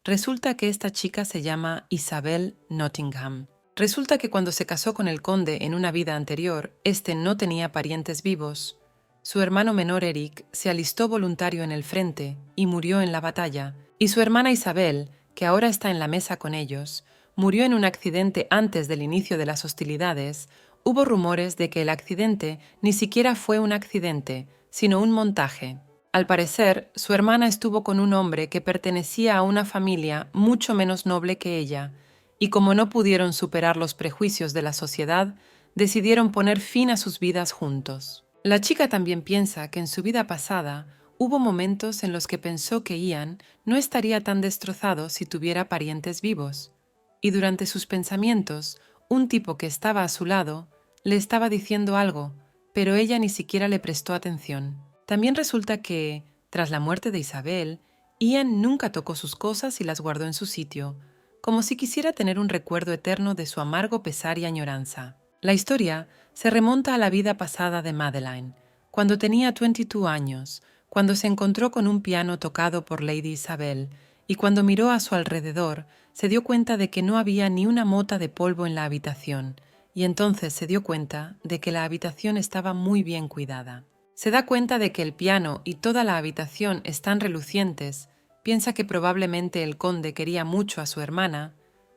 Resulta que esta chica se llama Isabel Nottingham. Resulta que cuando se casó con el conde en una vida anterior, éste no tenía parientes vivos. Su hermano menor Eric se alistó voluntario en el frente y murió en la batalla, y su hermana Isabel, que ahora está en la mesa con ellos, murió en un accidente antes del inicio de las hostilidades. Hubo rumores de que el accidente ni siquiera fue un accidente, sino un montaje. Al parecer, su hermana estuvo con un hombre que pertenecía a una familia mucho menos noble que ella, y como no pudieron superar los prejuicios de la sociedad, decidieron poner fin a sus vidas juntos. La chica también piensa que en su vida pasada hubo momentos en los que pensó que Ian no estaría tan destrozado si tuviera parientes vivos, y durante sus pensamientos, un tipo que estaba a su lado le estaba diciendo algo, pero ella ni siquiera le prestó atención. También resulta que, tras la muerte de Isabel, Ian nunca tocó sus cosas y las guardó en su sitio, como si quisiera tener un recuerdo eterno de su amargo pesar y añoranza. La historia se remonta a la vida pasada de Madeline, cuando tenía 22 años, cuando se encontró con un piano tocado por Lady Isabel, y cuando miró a su alrededor, se dio cuenta de que no había ni una mota de polvo en la habitación, y entonces se dio cuenta de que la habitación estaba muy bien cuidada. Se da cuenta de que el piano y toda la habitación están relucientes, piensa que probablemente el conde quería mucho a su hermana.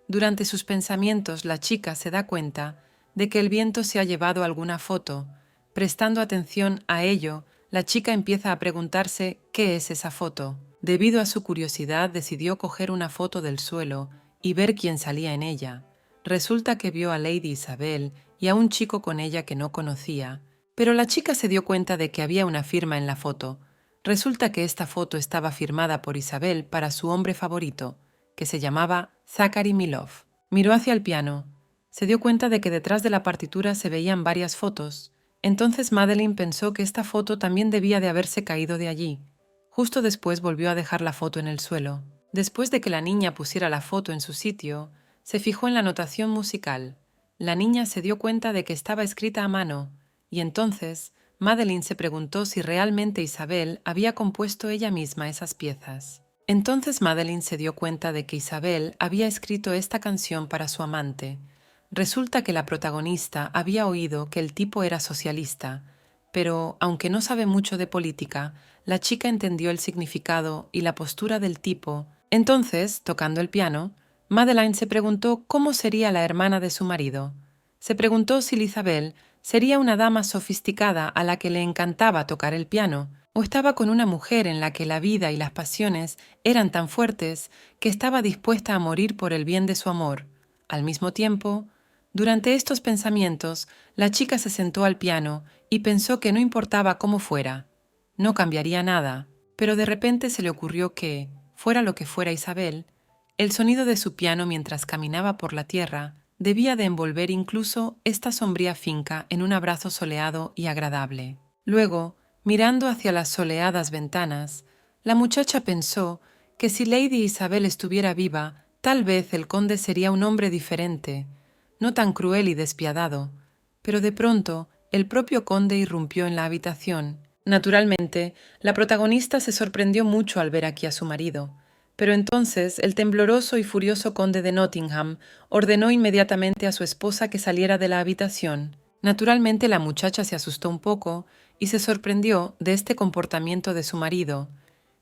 Durante sus pensamientos, la chica se da cuenta de que el viento se ha llevado alguna foto. Prestando atención a ello, la chica empieza a preguntarse qué es esa foto. Debido a su curiosidad, decidió coger una foto del suelo y ver quién salía en ella. Resulta que vio a Lady Isabel y a un chico con ella que no conocía, pero la chica se dio cuenta de que había una firma en la foto. Resulta que esta foto estaba firmada por Isabel para su hombre favorito, que se llamaba Zachary Milov. Miró hacia el piano. Se dio cuenta de que detrás de la partitura se veían varias fotos. Entonces Madeline pensó que esta foto también debía de haberse caído de allí. Justo después volvió a dejar la foto en el suelo. Después de que la niña pusiera la foto en su sitio, se fijó en la notación musical. La niña se dio cuenta de que estaba escrita a mano, y entonces Madeline se preguntó si realmente Isabel había compuesto ella misma esas piezas. Entonces Madeline se dio cuenta de que Isabel había escrito esta canción para su amante. Resulta que la protagonista había oído que el tipo era socialista, pero, aunque no sabe mucho de política, la chica entendió el significado y la postura del tipo. Entonces, tocando el piano, Madeline se preguntó cómo sería la hermana de su marido. Se preguntó si Isabel sería una dama sofisticada a la que le encantaba tocar el piano, o estaba con una mujer en la que la vida y las pasiones eran tan fuertes que estaba dispuesta a morir por el bien de su amor. Al mismo tiempo, durante estos pensamientos, la chica se sentó al piano y pensó que no importaba cómo fuera, no cambiaría nada, pero de repente se le ocurrió que, fuera lo que fuera Isabel, el sonido de su piano mientras caminaba por la tierra debía de envolver incluso esta sombría finca en un abrazo soleado y agradable. Luego, mirando hacia las soleadas ventanas, la muchacha pensó que si Lady Isabel estuviera viva, tal vez el conde sería un hombre diferente, no tan cruel y despiadado, pero de pronto el propio conde irrumpió en la habitación. Naturalmente, la protagonista se sorprendió mucho al ver aquí a su marido, pero entonces el tembloroso y furioso conde de Nottingham ordenó inmediatamente a su esposa que saliera de la habitación. Naturalmente la muchacha se asustó un poco y se sorprendió de este comportamiento de su marido,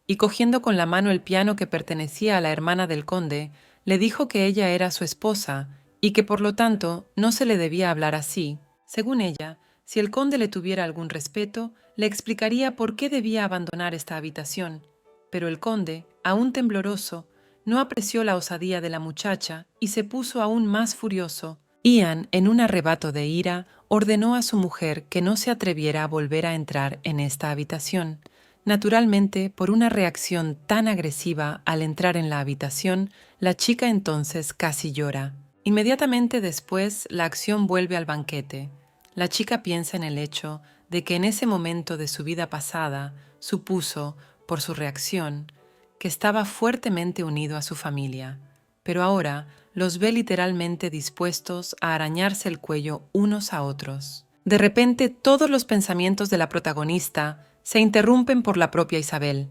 y cogiendo con la mano el piano que pertenecía a la hermana del conde, le dijo que ella era su esposa y que por lo tanto no se le debía hablar así. Según ella, si el conde le tuviera algún respeto, le explicaría por qué debía abandonar esta habitación. Pero el conde, aún tembloroso, no apreció la osadía de la muchacha y se puso aún más furioso. Ian, en un arrebato de ira, ordenó a su mujer que no se atreviera a volver a entrar en esta habitación. Naturalmente, por una reacción tan agresiva al entrar en la habitación, la chica entonces casi llora. Inmediatamente después, la acción vuelve al banquete. La chica piensa en el hecho de que en ese momento de su vida pasada supuso, por su reacción, que estaba fuertemente unido a su familia, pero ahora los ve literalmente dispuestos a arañarse el cuello unos a otros. De repente, todos los pensamientos de la protagonista se interrumpen por la propia Isabel,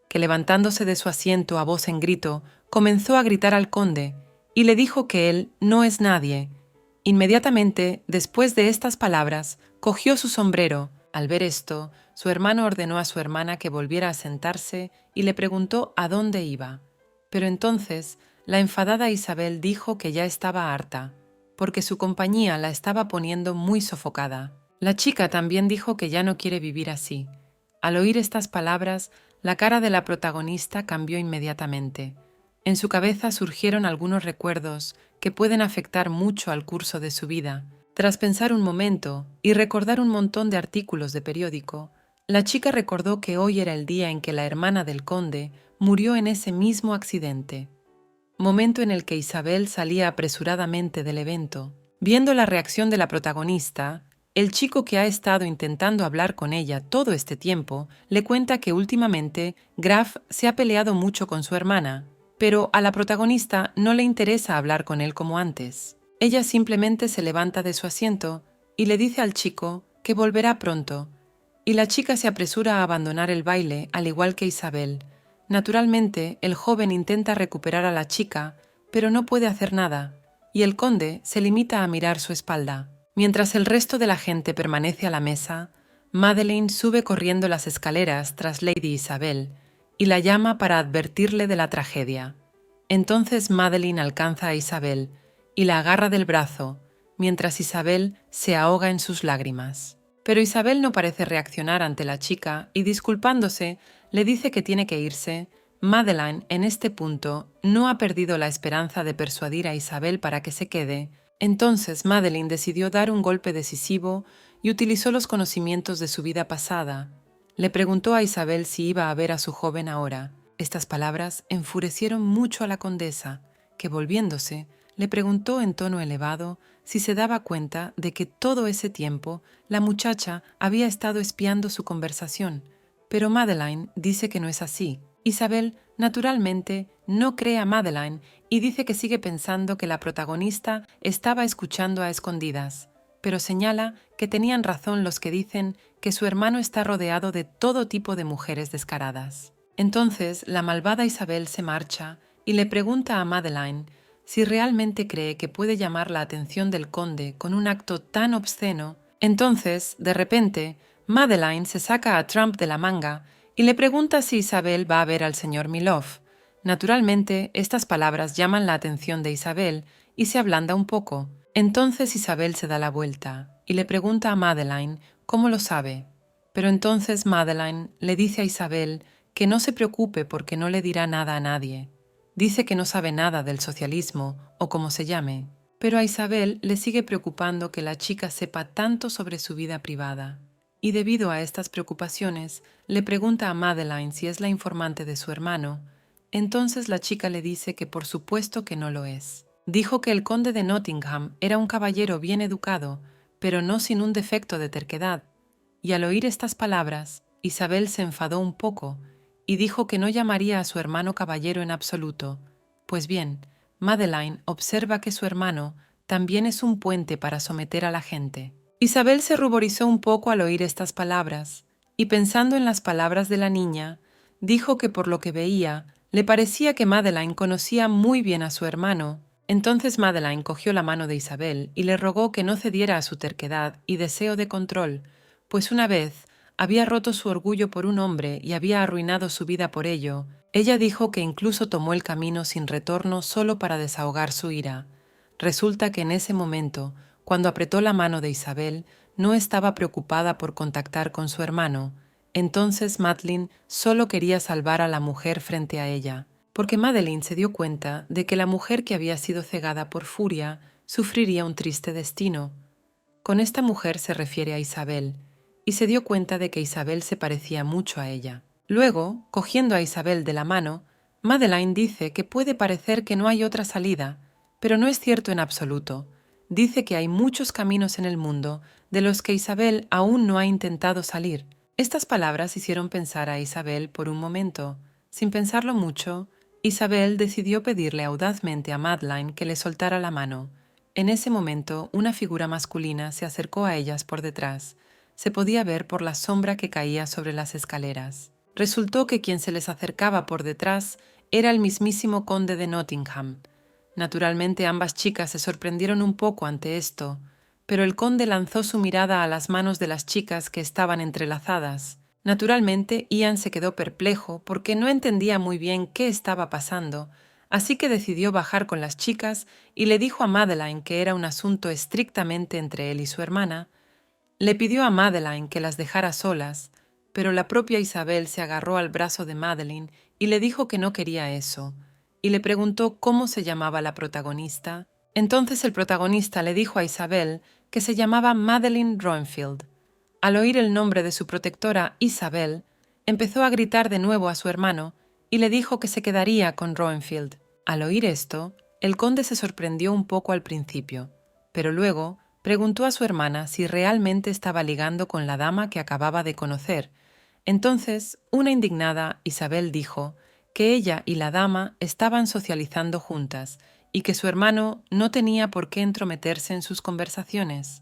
que levantándose de su asiento a voz en grito, comenzó a gritar al conde y le dijo que él no es nadie. Inmediatamente, después de estas palabras, cogió su sombrero. Al ver esto, su hermano ordenó a su hermana que volviera a sentarse y le preguntó a dónde iba. Pero entonces, la enfadada Isabel dijo que ya estaba harta, porque su compañía la estaba poniendo muy sofocada. La chica también dijo que ya no quiere vivir así. Al oír estas palabras, la cara de la protagonista cambió inmediatamente. En su cabeza surgieron algunos recuerdos que pueden afectar mucho al curso de su vida. Tras pensar un momento y recordar un montón de artículos de periódico, la chica recordó que hoy era el día en que la hermana del conde murió en ese mismo accidente, momento en el que Isabel salía apresuradamente del evento. Viendo la reacción de la protagonista, el chico que ha estado intentando hablar con ella todo este tiempo le cuenta que últimamente Graf se ha peleado mucho con su hermana, pero a la protagonista no le interesa hablar con él como antes. Ella simplemente se levanta de su asiento y le dice al chico que volverá pronto, y la chica se apresura a abandonar el baile al igual que Isabel. Naturalmente, el joven intenta recuperar a la chica, pero no puede hacer nada, y el conde se limita a mirar su espalda. Mientras el resto de la gente permanece a la mesa, Madeline sube corriendo las escaleras tras Lady Isabel y la llama para advertirle de la tragedia. Entonces Madeline alcanza a Isabel y la agarra del brazo, mientras Isabel se ahoga en sus lágrimas. Pero Isabel no parece reaccionar ante la chica y, disculpándose, le dice que tiene que irse. Madeline, en este punto, no ha perdido la esperanza de persuadir a Isabel para que se quede. Entonces Madeline decidió dar un golpe decisivo y utilizó los conocimientos de su vida pasada. Le preguntó a Isabel si iba a ver a su joven ahora. Estas palabras enfurecieron mucho a la condesa, que volviéndose, le preguntó en tono elevado si se daba cuenta de que todo ese tiempo la muchacha había estado espiando su conversación, pero Madeline dice que no es así. Isabel, naturalmente, no cree a Madeline y dice que sigue pensando que la protagonista estaba escuchando a escondidas. pero señala que tenían razón los que dicen que su hermano está rodeado de todo tipo de mujeres descaradas. Entonces la malvada Isabel se marcha y le pregunta a Madeleine si realmente cree que puede llamar la atención del conde con un acto tan obsceno. Entonces, de repente, Madeleine se saca a Trump de la manga y le pregunta si Isabel va a ver al señor Milord. Naturalmente, estas palabras llaman la atención de Isabel y se ablanda un poco. Entonces Isabel se da la vuelta y le pregunta a Madeleine cómo lo sabe. Pero entonces Madeleine le dice a Isabel que no se preocupe porque no le dirá nada a nadie. Dice que no sabe nada del socialismo o como se llame, pero a Isabel le sigue preocupando que la chica sepa tanto sobre su vida privada. Y debido a estas preocupaciones, le pregunta a Madeleine si es la informante de su hermano. Entonces la chica le dice que por supuesto que no lo es. Dijo que el conde de Nottingham era un caballero bien educado, pero no sin un defecto de terquedad. Y al oír estas palabras, Isabel se enfadó un poco y dijo que no llamaría a su hermano caballero en absoluto. Pues bien, Madeleine observa que su hermano también es un puente para someter a la gente. Isabel se ruborizó un poco al oír estas palabras, y pensando en las palabras de la niña, dijo que por lo que veía, le parecía que Madeleine conocía muy bien a su hermano. Entonces Madeleine cogió la mano de Isabel y le rogó que no cediera a su terquedad y deseo de control, pues una vez había roto su orgullo por un hombre y había arruinado su vida por ello. Ella dijo que incluso tomó el camino sin retorno solo para desahogar su ira. Resulta que en ese momento, cuando apretó la mano de Isabel, no estaba preocupada por contactar con su hermano. Entonces Madeleine solo quería salvar a la mujer frente a ella, porque Madeleine se dio cuenta de que la mujer que había sido cegada por furia sufriría un triste destino. Con esta mujer se refiere a Isabel, y se dio cuenta de que Isabel se parecía mucho a ella. Luego, cogiendo a Isabel de la mano, Madeleine dice que puede parecer que no hay otra salida, pero no es cierto en absoluto. Dice que hay muchos caminos en el mundo de los que Isabel aún no ha intentado salir. Estas palabras hicieron pensar a Isabel por un momento. Sin pensarlo mucho, Isabel decidió pedirle audazmente a Madeleine que le soltara la mano. En ese momento, una figura masculina se acercó a ellas por detrás. Se podía ver por la sombra que caía sobre las escaleras. Resultó que quien se les acercaba por detrás era el mismísimo conde de Nottingham. Naturalmente ambas chicas se sorprendieron un poco ante esto, pero el conde lanzó su mirada a las manos de las chicas que estaban entrelazadas. Naturalmente Ian se quedó perplejo porque no entendía muy bien qué estaba pasando, así que decidió bajar con las chicas y le dijo a Madeleine que era un asunto estrictamente entre él y su hermana. Le pidió a Madeleine que las dejara solas, pero la propia Isabel se agarró al brazo de Madeleine y le dijo que no quería eso, y le preguntó cómo se llamaba la protagonista. Entonces el protagonista le dijo a Isabel que se llamaba Madeleine Roenfield. Al oír el nombre de su protectora Isabel, empezó a gritar de nuevo a su hermano y le dijo que se quedaría con Roenfield. Al oír esto, el conde se sorprendió un poco al principio, pero luego preguntó a su hermana si realmente estaba ligando con la dama que acababa de conocer. Entonces, una indignada Isabel dijo que ella y la dama estaban socializando juntas y que su hermano no tenía por qué entrometerse en sus conversaciones,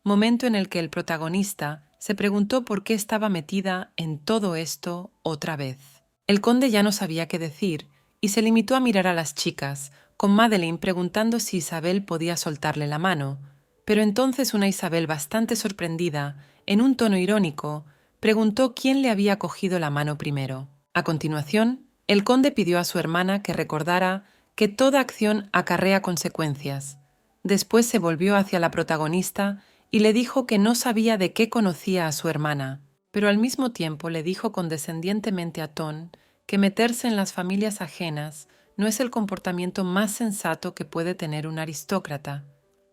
momento en el que el protagonista se preguntó por qué estaba metida en todo esto otra vez. El conde ya no sabía qué decir y se limitó a mirar a las chicas, con Madeleine preguntando si Isabel podía soltarle la mano, pero entonces una Isabel bastante sorprendida, en un tono irónico, preguntó quién le había cogido la mano primero. A continuación, el conde pidió a su hermana que recordara que toda acción acarrea consecuencias. Después se volvió hacia la protagonista y le dijo que no sabía de qué conocía a su hermana, pero al mismo tiempo le dijo condescendientemente a Tom que meterse en las familias ajenas no es el comportamiento más sensato que puede tener un aristócrata.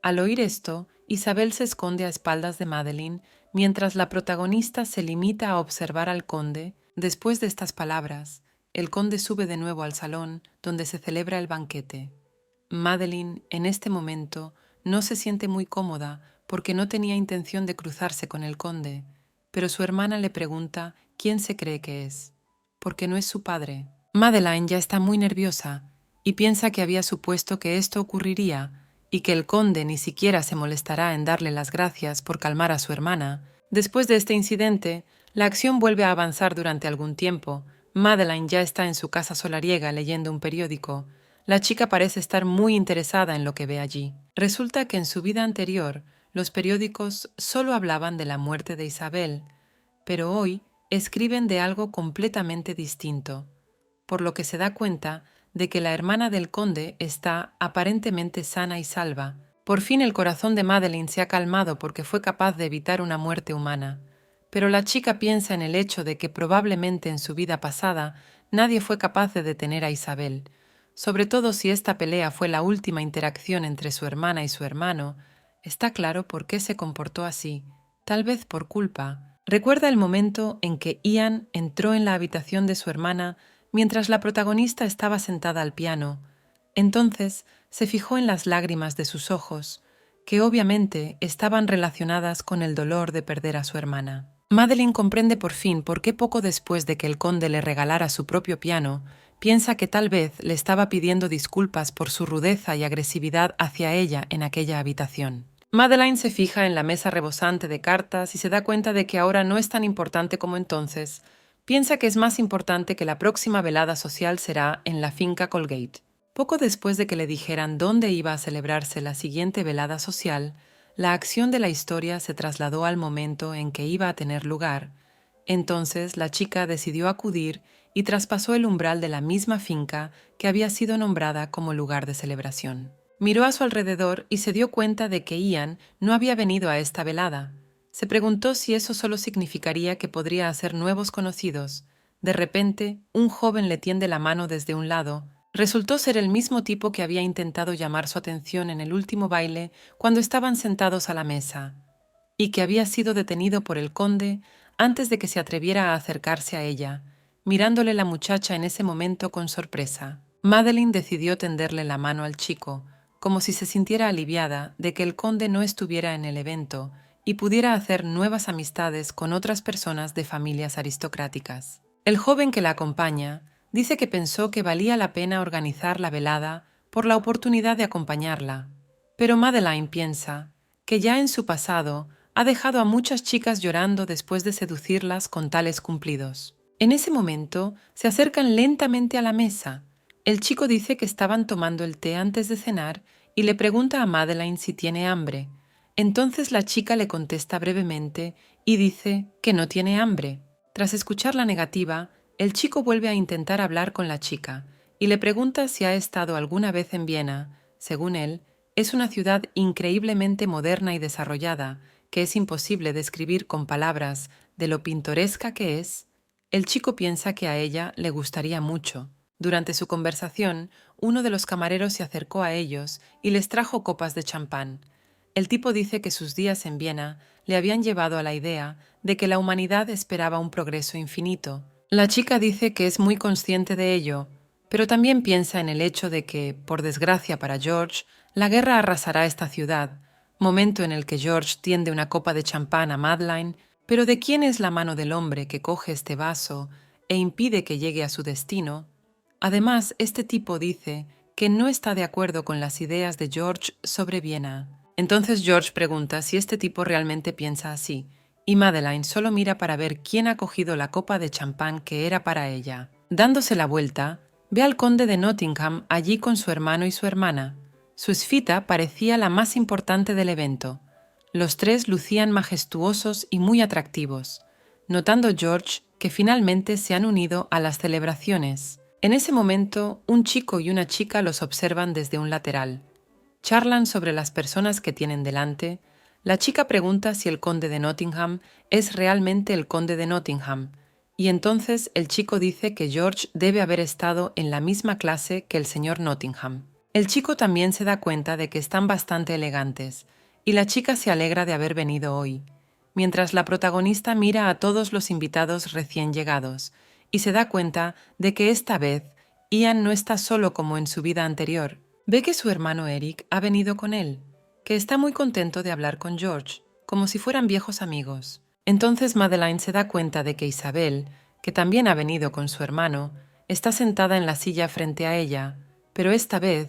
Al oír esto, Isabel se esconde a espaldas de Madeleine, mientras la protagonista se limita a observar al conde. Después de estas palabras, el conde sube de nuevo al salón donde se celebra el banquete. Madeleine, en este momento, no se siente muy cómoda porque no tenía intención de cruzarse con el conde, pero su hermana le pregunta quién se cree que es, porque no es su padre. Madeleine ya está muy nerviosa y piensa que había supuesto que esto ocurriría y que el conde ni siquiera se molestará en darle las gracias por calmar a su hermana, después de este incidente, la acción vuelve a avanzar durante algún tiempo. Madeline ya está en su casa solariega leyendo un periódico. La chica parece estar muy interesada en lo que ve allí. Resulta que en su vida anterior, los periódicos solo hablaban de la muerte de Isabel, pero hoy escriben de algo completamente distinto, por lo que se da cuenta de que la hermana del conde está aparentemente sana y salva. Por fin el corazón de Madeline se ha calmado porque fue capaz de evitar una muerte humana, pero la chica piensa en el hecho de que probablemente en su vida pasada nadie fue capaz de detener a Isabel, sobre todo si esta pelea fue la última interacción entre su hermana y su hermano. Está claro por qué se comportó así, tal vez por culpa. Recuerda el momento en que Ian entró en la habitación de su hermana mientras la protagonista estaba sentada al piano. Entonces se fijó en las lágrimas de sus ojos, que obviamente estaban relacionadas con el dolor de perder a su hermana. Madeline comprende por fin por qué poco después de que el conde le regalara su propio piano, piensa que tal vez le estaba pidiendo disculpas por su rudeza y agresividad hacia ella en aquella habitación. Madeline se fija en la mesa rebosante de cartas y se da cuenta de que ahora no es tan importante como entonces. Piensa que es más importante que la próxima velada social será en la finca Colgate. Poco después de que le dijeran dónde iba a celebrarse la siguiente velada social, la acción de la historia se trasladó al momento en que iba a tener lugar. Entonces la chica decidió acudir y traspasó el umbral de la misma finca que había sido nombrada como lugar de celebración. Miró a su alrededor y se dio cuenta de que Ian no había venido a esta velada. Se preguntó si eso solo significaría que podría hacer nuevos conocidos. De repente, un joven le tiende la mano desde un lado. Resultó ser el mismo tipo que había intentado llamar su atención en el último baile cuando estaban sentados a la mesa, y que había sido detenido por el conde antes de que se atreviera a acercarse a ella, mirándole la muchacha en ese momento con sorpresa. Madeline decidió tenderle la mano al chico, como si se sintiera aliviada de que el conde no estuviera en el evento y pudiera hacer nuevas amistades con otras personas de familias aristocráticas. El joven que la acompaña dice que pensó que valía la pena organizar la velada por la oportunidad de acompañarla, pero Madeline piensa que ya en su pasado ha dejado a muchas chicas llorando después de seducirlas con tales cumplidos. En ese momento se acercan lentamente a la mesa. El chico dice que estaban tomando el té antes de cenar y le pregunta a Madeline si tiene hambre. Entonces la chica le contesta brevemente y dice que no tiene hambre. Tras escuchar la negativa, el chico vuelve a intentar hablar con la chica y le pregunta si ha estado alguna vez en Viena. Según él, es una ciudad increíblemente moderna y desarrollada, que es imposible describir con palabras de lo pintoresca que es. El chico piensa que a ella le gustaría mucho. Durante su conversación, uno de los camareros se acercó a ellos y les trajo copas de champán. El tipo dice que sus días en Viena le habían llevado a la idea de que la humanidad esperaba un progreso infinito. La chica dice que es muy consciente de ello, pero también piensa en el hecho de que, por desgracia para George, la guerra arrasará esta ciudad, momento en el que George tiende una copa de champán a Madeline. Pero ¿de quién es la mano del hombre que coge este vaso e impide que llegue a su destino? Además, este tipo dice que no está de acuerdo con las ideas de George sobre Viena. Entonces George pregunta si este tipo realmente piensa así, y Madeline solo mira para ver quién ha cogido la copa de champán que era para ella. Dándose la vuelta, ve al conde de Nottingham allí con su hermano y su hermana. Su esfita parecía la más importante del evento. Los tres lucían majestuosos y muy atractivos, notando George que finalmente se han unido a las celebraciones. En ese momento, un chico y una chica los observan desde un lateral. Charlan sobre las personas que tienen delante. La chica pregunta si el conde de Nottingham es realmente el conde de Nottingham, y entonces el chico dice que George debe haber estado en la misma clase que el señor Nottingham. El chico también se da cuenta de que están bastante elegantes, y la chica se alegra de haber venido hoy, mientras la protagonista mira a todos los invitados recién llegados, y se da cuenta de que esta vez Ian no está solo como en su vida anterior. Ve que su hermano Eric ha venido con él, que está muy contento de hablar con George, como si fueran viejos amigos. Entonces Madeline se da cuenta de que Isabel, que también ha venido con su hermano, está sentada en la silla frente a ella, pero esta vez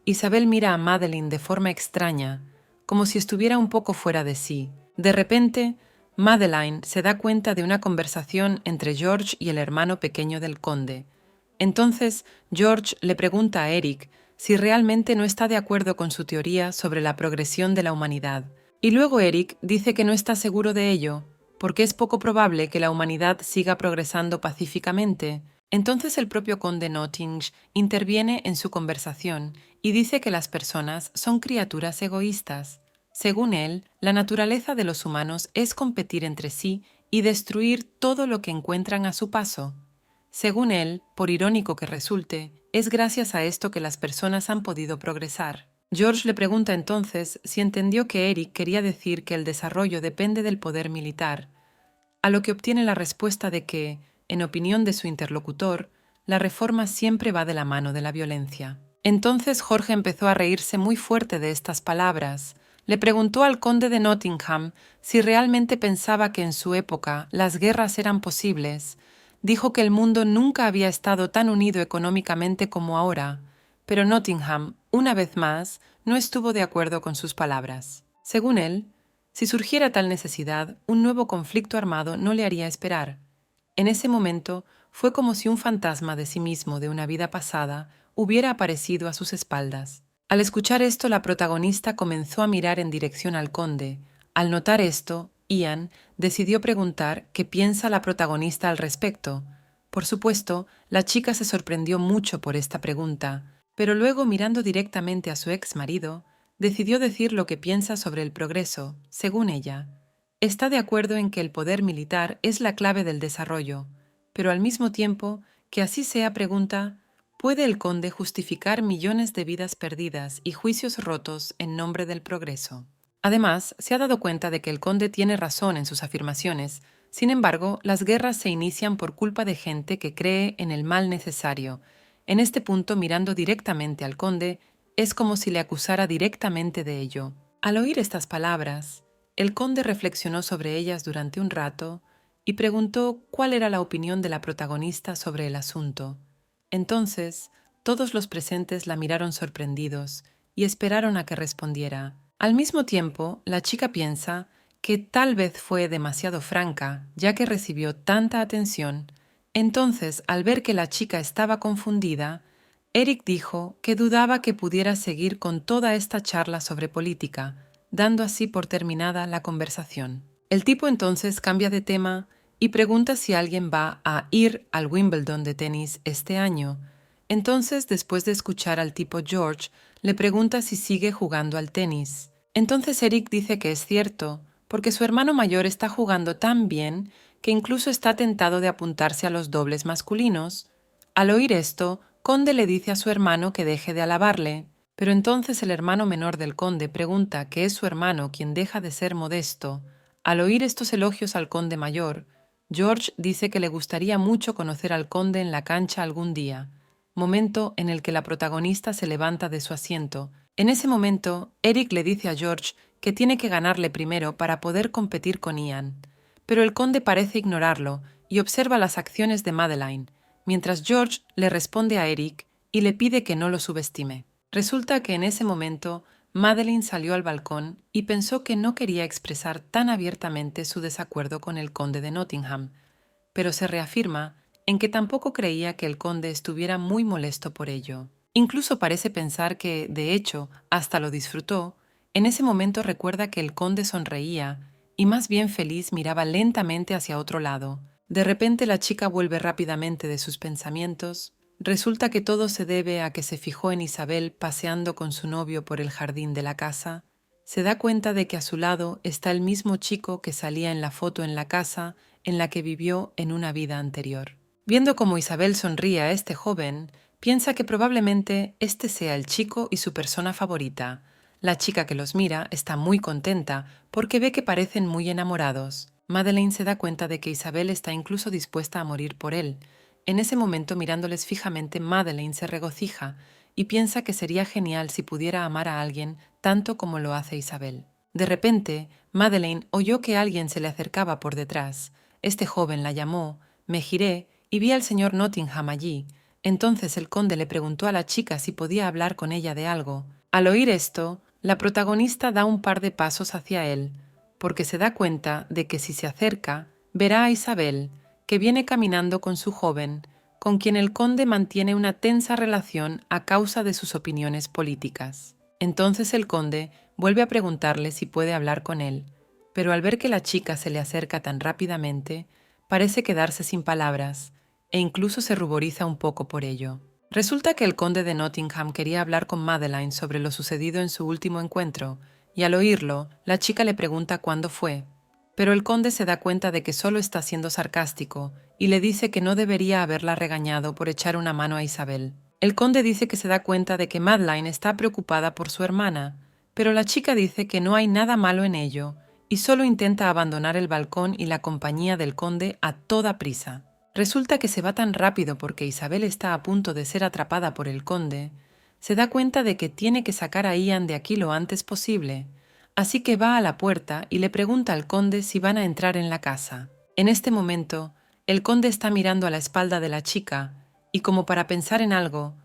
Isabel mira a Madeleine de forma extraña, como si estuviera un poco fuera de sí. De repente, Madeleine se da cuenta de una conversación entre George y el hermano pequeño del conde. Entonces, George le pregunta a Eric si realmente no está de acuerdo con su teoría sobre la progresión de la humanidad. Y luego Eric dice que no está seguro de ello, porque es poco probable que la humanidad siga progresando pacíficamente. Entonces el propio conde Nottingham interviene en su conversación y dice que las personas son criaturas egoístas. Según él, la naturaleza de los humanos es competir entre sí y destruir todo lo que encuentran a su paso. Según él, por irónico que resulte, es gracias a esto que las personas han podido progresar. George le pregunta entonces si entendió que Eric quería decir que el desarrollo depende del poder militar, a lo que obtiene la respuesta de que, en opinión de su interlocutor, la reforma siempre va de la mano de la violencia. Entonces Jorge empezó a reírse muy fuerte de estas palabras. Le preguntó al conde de Nottingham si realmente pensaba que en su época las guerras eran posibles. Dijo que el mundo nunca había estado tan unido económicamente como ahora, pero Nottingham, una vez más, no estuvo de acuerdo con sus palabras. Según él, si surgiera tal necesidad, un nuevo conflicto armado no le haría esperar. En ese momento fue como si un fantasma de sí mismo de una vida pasada hubiera aparecido a sus espaldas. Al escuchar esto, la protagonista comenzó a mirar en dirección al conde. Al notar esto, Ian decidió preguntar qué piensa la protagonista al respecto. Por supuesto, la chica se sorprendió mucho por esta pregunta, pero luego, mirando directamente a su ex marido, decidió decir lo que piensa sobre el progreso. Según ella, está de acuerdo en que el poder militar es la clave del desarrollo, pero al mismo tiempo que así sea, pregunta, ¿puede el conde justificar millones de vidas perdidas y juicios rotos en nombre del progreso? Además, se ha dado cuenta de que el conde tiene razón en sus afirmaciones. Sin embargo, las guerras se inician por culpa de gente que cree en el mal necesario. En este punto, mirando directamente al conde, es como si le acusara directamente de ello. Al oír estas palabras, el conde reflexionó sobre ellas durante un rato y preguntó cuál era la opinión de la protagonista sobre el asunto. Entonces, todos los presentes la miraron sorprendidos y esperaron a que respondiera. Al mismo tiempo, la chica piensa que tal vez fue demasiado franca, ya que recibió tanta atención. Entonces, al ver que la chica estaba confundida, Eric dijo que dudaba que pudiera seguir con toda esta charla sobre política, dando así por terminada la conversación. El tipo entonces cambia de tema y pregunta si alguien va a ir al Wimbledon de tenis este año. Entonces, después de escuchar al tipo George, le pregunta si sigue jugando al tenis. Entonces Eric dice que es cierto, porque su hermano mayor está jugando tan bien que incluso está tentado de apuntarse a los dobles masculinos. Al oír esto, Conde le dice a su hermano que deje de alabarle, pero entonces el hermano menor del conde pregunta que es su hermano quien deja de ser modesto. Al oír estos elogios al conde mayor, George dice que le gustaría mucho conocer al conde en la cancha algún día, momento en el que la protagonista se levanta de su asiento. En ese momento, Eric le dice a George que tiene que ganarle primero para poder competir con Ian, pero el conde parece ignorarlo y observa las acciones de Madeleine, mientras George le responde a Eric y le pide que no lo subestime. Resulta que en ese momento Madeleine salió al balcón y pensó que no quería expresar tan abiertamente su desacuerdo con el conde de Nottingham, pero se reafirma en que tampoco creía que el conde estuviera muy molesto por ello. Incluso parece pensar que, de hecho, hasta lo disfrutó. En ese momento recuerda que el conde sonreía y más bien feliz miraba lentamente hacia otro lado. De repente la chica vuelve rápidamente de sus pensamientos. Resulta que todo se debe a que se fijó en Isabel paseando con su novio por el jardín de la casa. Se da cuenta de que a su lado está el mismo chico que salía en la foto en la casa en la que vivió en una vida anterior. Viendo cómo Isabel sonríe a este joven, piensa que probablemente este sea el chico y su persona favorita. La chica que los mira está muy contenta porque ve que parecen muy enamorados. Madeleine se da cuenta de que Isabel está incluso dispuesta a morir por él. En ese momento, mirándoles fijamente, Madeleine se regocija y piensa que sería genial si pudiera amar a alguien tanto como lo hace Isabel. De repente, Madeleine oyó que alguien se le acercaba por detrás. Este joven la llamó, me giré y vi al señor Nottingham allí. Entonces el conde le preguntó a la chica si podía hablar con ella de algo. Al oír esto, la protagonista da un par de pasos hacia él, porque se da cuenta de que si se acerca, verá a Isabel, que viene caminando con su joven, con quien el conde mantiene una tensa relación a causa de sus opiniones políticas. Entonces el conde vuelve a preguntarle si puede hablar con él, pero al ver que la chica se le acerca tan rápidamente, parece quedarse sin palabras, e incluso se ruboriza un poco por ello. Resulta que el conde de Nottingham quería hablar con Madeline sobre lo sucedido en su último encuentro, y al oírlo, la chica le pregunta cuándo fue. Pero el conde se da cuenta de que solo está siendo sarcástico y le dice que no debería haberla regañado por echar una mano a Isabel. El conde dice que se da cuenta de que Madeline está preocupada por su hermana, pero la chica dice que no hay nada malo en ello y solo intenta abandonar el balcón y la compañía del conde a toda prisa. Resulta que se va tan rápido porque Isabel está a punto de ser atrapada por el conde, se da cuenta de que tiene que sacar a Ian de aquí lo antes posible, así que va a la puerta y le pregunta al conde si van a entrar en la casa. En este momento, el conde está mirando a la espalda de la chica y como para pensar en algo,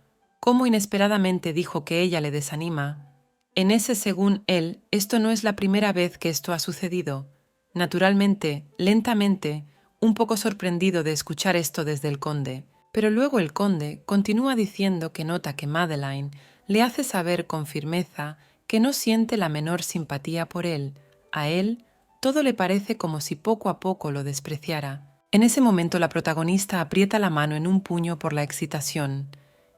como inesperadamente dijo que ella le desanima, en ese según él, esto no es la primera vez que esto ha sucedido. Naturalmente, lentamente, un poco sorprendido de escuchar esto desde el conde, pero luego el conde continúa diciendo que nota que Madeline le hace saber con firmeza que no siente la menor simpatía por él. A él, todo le parece como si poco a poco lo despreciara. En ese momento la protagonista aprieta la mano en un puño por la excitación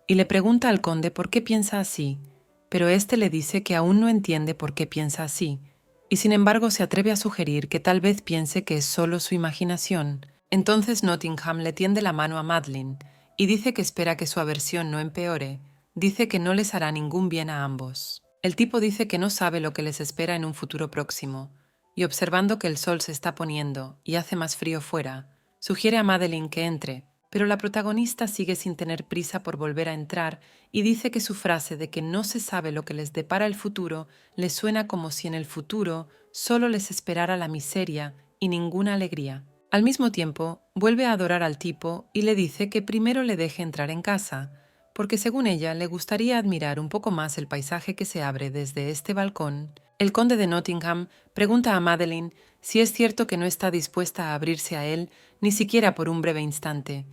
y le pregunta al conde por qué piensa así, pero éste le dice que aún no entiende por qué piensa así, y sin embargo se atreve a sugerir que tal vez piense que es solo su imaginación. Entonces Nottingham le tiende la mano a Madeline y dice que espera que su aversión no empeore, dice que no les hará ningún bien a ambos. El tipo dice que no sabe lo que les espera en un futuro próximo, y observando que el sol se está poniendo y hace más frío fuera, sugiere a Madeline que entre, pero la protagonista sigue sin tener prisa por volver a entrar y dice que su frase de que no se sabe lo que les depara el futuro le suena como si en el futuro solo les esperara la miseria y ninguna alegría. Al mismo tiempo, vuelve a adorar al tipo y le dice que primero le deje entrar en casa, porque según ella le gustaría admirar un poco más el paisaje que se abre desde este balcón. El conde de Nottingham pregunta a Madeline si es cierto que no está dispuesta a abrirse a él ni siquiera por un breve instante,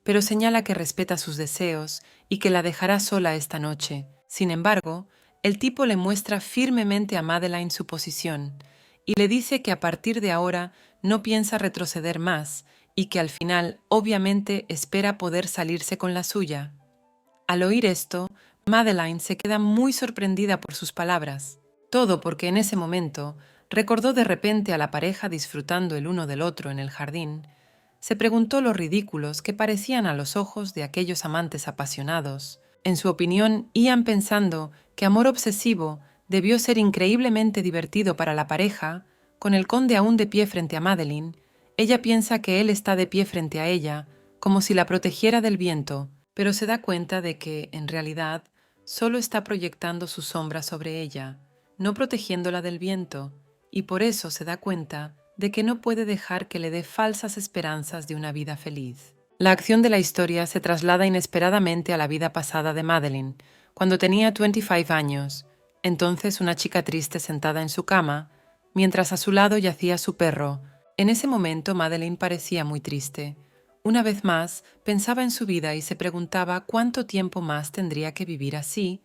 pero señala que respeta sus deseos y que la dejará sola esta noche. Sin embargo, el tipo le muestra firmemente a Madeline su posición y le dice que a partir de ahora no piensa retroceder más y que al final obviamente espera poder salirse con la suya. Al oír esto, Madeline se queda muy sorprendida por sus palabras. Todo porque en ese momento recordó de repente a la pareja disfrutando el uno del otro en el jardín. Se preguntó lo ridículos que parecían a los ojos de aquellos amantes apasionados. En su opinión, Ian pensando que amor obsesivo debió ser increíblemente divertido para la pareja, con el conde aún de pie frente a Madeline, ella piensa que él está de pie frente a ella, como si la protegiera del viento, pero se da cuenta de que, en realidad, solo está proyectando su sombra sobre ella, no protegiéndola del viento, y por eso se da cuenta de que no puede dejar que le dé falsas esperanzas de una vida feliz. La acción de la historia se traslada inesperadamente a la vida pasada de Madeline, cuando tenía 25 años, entonces una chica triste sentada en su cama, mientras a su lado yacía su perro. En ese momento Madeline parecía muy triste. Una vez más, pensaba en su vida y se preguntaba cuánto tiempo más tendría que vivir así.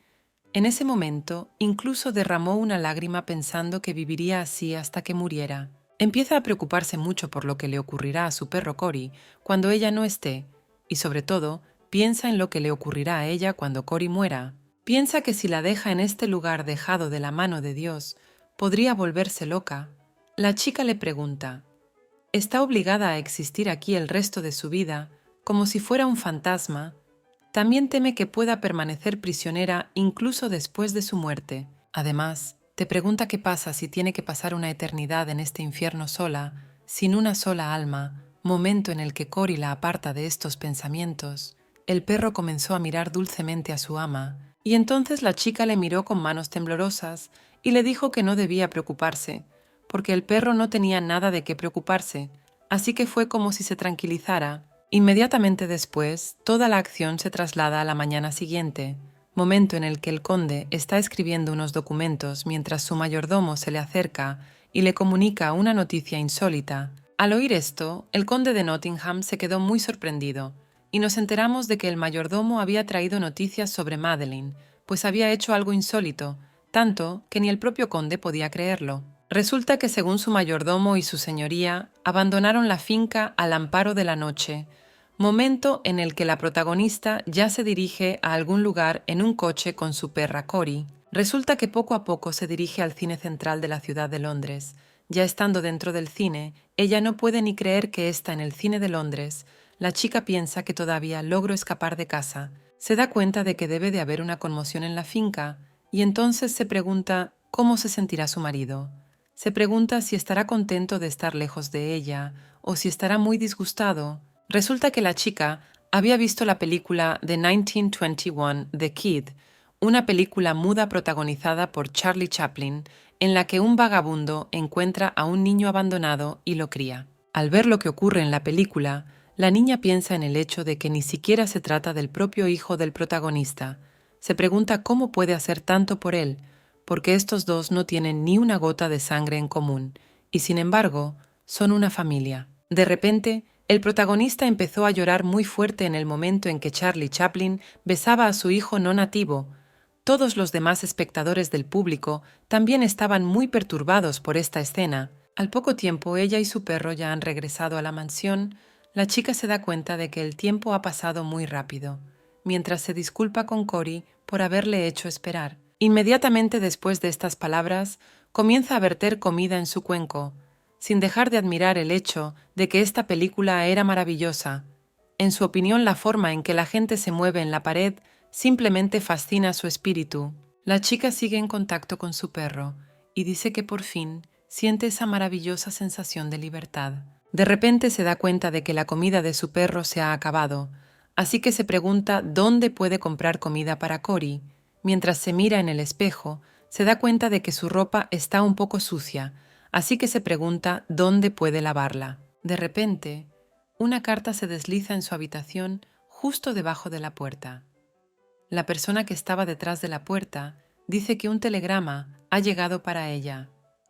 En ese momento, incluso derramó una lágrima pensando que viviría así hasta que muriera. Empieza a preocuparse mucho por lo que le ocurrirá a su perro Cory cuando ella no esté, y sobre todo, piensa en lo que le ocurrirá a ella cuando Cory muera. Piensa que si la deja en este lugar dejado de la mano de Dios, podría volverse loca. La chica le pregunta, ¿está obligada a existir aquí el resto de su vida, como si fuera un fantasma? También teme que pueda permanecer prisionera incluso después de su muerte. Además, te pregunta qué pasa si tiene que pasar una eternidad en este infierno sola, sin una sola alma, momento en el que Cory la aparta de estos pensamientos. El perro comenzó a mirar dulcemente a su ama, y entonces la chica le miró con manos temblorosas y le dijo que no debía preocuparse, porque el perro no tenía nada de qué preocuparse, así que fue como si se tranquilizara, Inmediatamente después, toda la acción se traslada a la mañana siguiente, momento en el que el conde está escribiendo unos documentos mientras su mayordomo se le acerca y le comunica una noticia insólita. Al oír esto, el conde de Nottingham se quedó muy sorprendido, y nos enteramos de que el mayordomo había traído noticias sobre Madeline, pues había hecho algo insólito, tanto que ni el propio conde podía creerlo. Resulta que según su mayordomo y su señoría, abandonaron la finca al amparo de la noche, momento en el que la protagonista ya se dirige a algún lugar en un coche con su perra Cory. Resulta que poco a poco se dirige al cine central de la ciudad de Londres. Ya estando dentro del cine, ella no puede ni creer que está en el cine de Londres. La chica piensa que todavía logró escapar de casa. Se da cuenta de que debe de haber una conmoción en la finca y entonces se pregunta cómo se sentirá su marido. Se pregunta si estará contento de estar lejos de ella o si estará muy disgustado. Resulta que la chica había visto la película de 1921 The Kid, una película muda protagonizada por Charlie Chaplin, en la que un vagabundo encuentra a un niño abandonado y lo cría. Al ver lo que ocurre en la película, la niña piensa en el hecho de que ni siquiera se trata del propio hijo del protagonista. Se pregunta cómo puede hacer tanto por él, porque estos dos no tienen ni una gota de sangre en común, y sin embargo, son una familia. De repente, el protagonista empezó a llorar muy fuerte en el momento en que Charlie Chaplin besaba a su hijo no nativo. Todos los demás espectadores del público también estaban muy perturbados por esta escena. Al poco tiempo, ella y su perro ya han regresado a la mansión. La chica se da cuenta de que el tiempo ha pasado muy rápido, mientras se disculpa con Cory por haberle hecho esperar. Inmediatamente después de estas palabras, comienza a verter comida en su cuenco, sin dejar de admirar el hecho de que esta película era maravillosa. En su opinión, la forma en que la gente se mueve en la pared simplemente fascina su espíritu. La chica sigue en contacto con su perro y dice que por fin siente esa maravillosa sensación de libertad. De repente se da cuenta de que la comida de su perro se ha acabado, así que se pregunta dónde puede comprar comida para Cory. Mientras se mira en el espejo, se da cuenta de que su ropa está un poco sucia, así que se pregunta dónde puede lavarla. De repente, una carta se desliza en su habitación justo debajo de la puerta. La persona que estaba detrás de la puerta dice que un telegrama ha llegado para ella.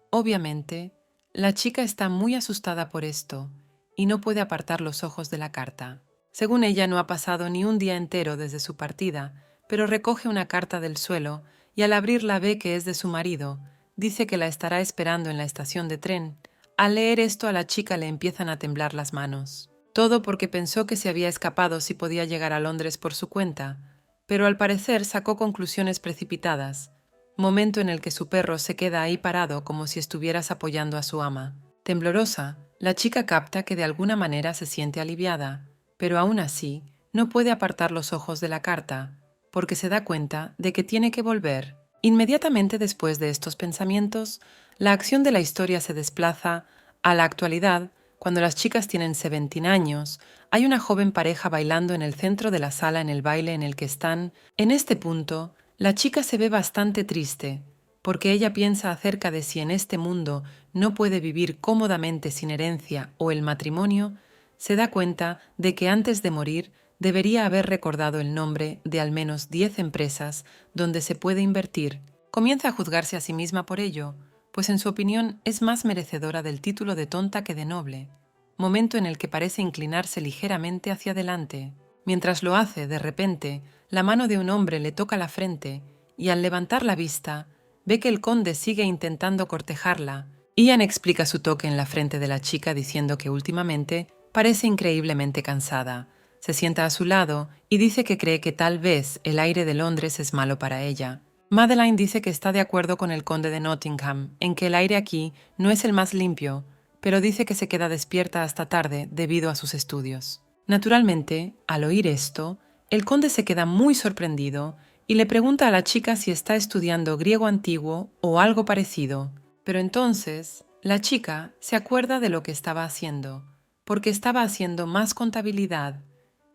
Obviamente, la chica está muy asustada por esto y no puede apartar los ojos de la carta. Según ella, no ha pasado ni un día entero desde su partida, pero recoge una carta del suelo y al abrirla ve que es de su marido. Dice que la estará esperando en la estación de tren. Al leer esto, a la chica le empiezan a temblar las manos. Todo porque pensó que se había escapado si podía llegar a Londres por su cuenta, pero al parecer sacó conclusiones precipitadas, momento en el que su perro se queda ahí parado como si estuvieras apoyando a su ama. Temblorosa, la chica capta que de alguna manera se siente aliviada, pero aún así no puede apartar los ojos de la carta, porque se da cuenta de que tiene que volver. Inmediatamente después de estos pensamientos, la acción de la historia se desplaza a la actualidad. Cuando las chicas tienen 17 años, hay una joven pareja bailando en el centro de la sala en el baile en el que están. En este punto, la chica se ve bastante triste, porque ella piensa acerca de si en este mundo no puede vivir cómodamente sin herencia o el matrimonio. Se da cuenta de que antes de morir debería haber recordado el nombre de al menos 10 empresas donde se puede invertir. Comienza a juzgarse a sí misma por ello, pues en su opinión es más merecedora del título de tonta que de noble, momento en el que parece inclinarse ligeramente hacia adelante. Mientras lo hace, de repente, la mano de un hombre le toca la frente y al levantar la vista, ve que el conde sigue intentando cortejarla. Ian explica su toque en la frente de la chica diciendo que últimamente parece increíblemente cansada. Se sienta a su lado y dice que cree que tal vez el aire de Londres es malo para ella. Madeline dice que está de acuerdo con el conde de Nottingham en que el aire aquí no es el más limpio, pero dice que se queda despierta hasta tarde debido a sus estudios. Naturalmente, al oír esto, el conde se queda muy sorprendido y le pregunta a la chica si está estudiando griego antiguo o algo parecido. Pero entonces, la chica se acuerda de lo que estaba haciendo, porque estaba haciendo más contabilidad.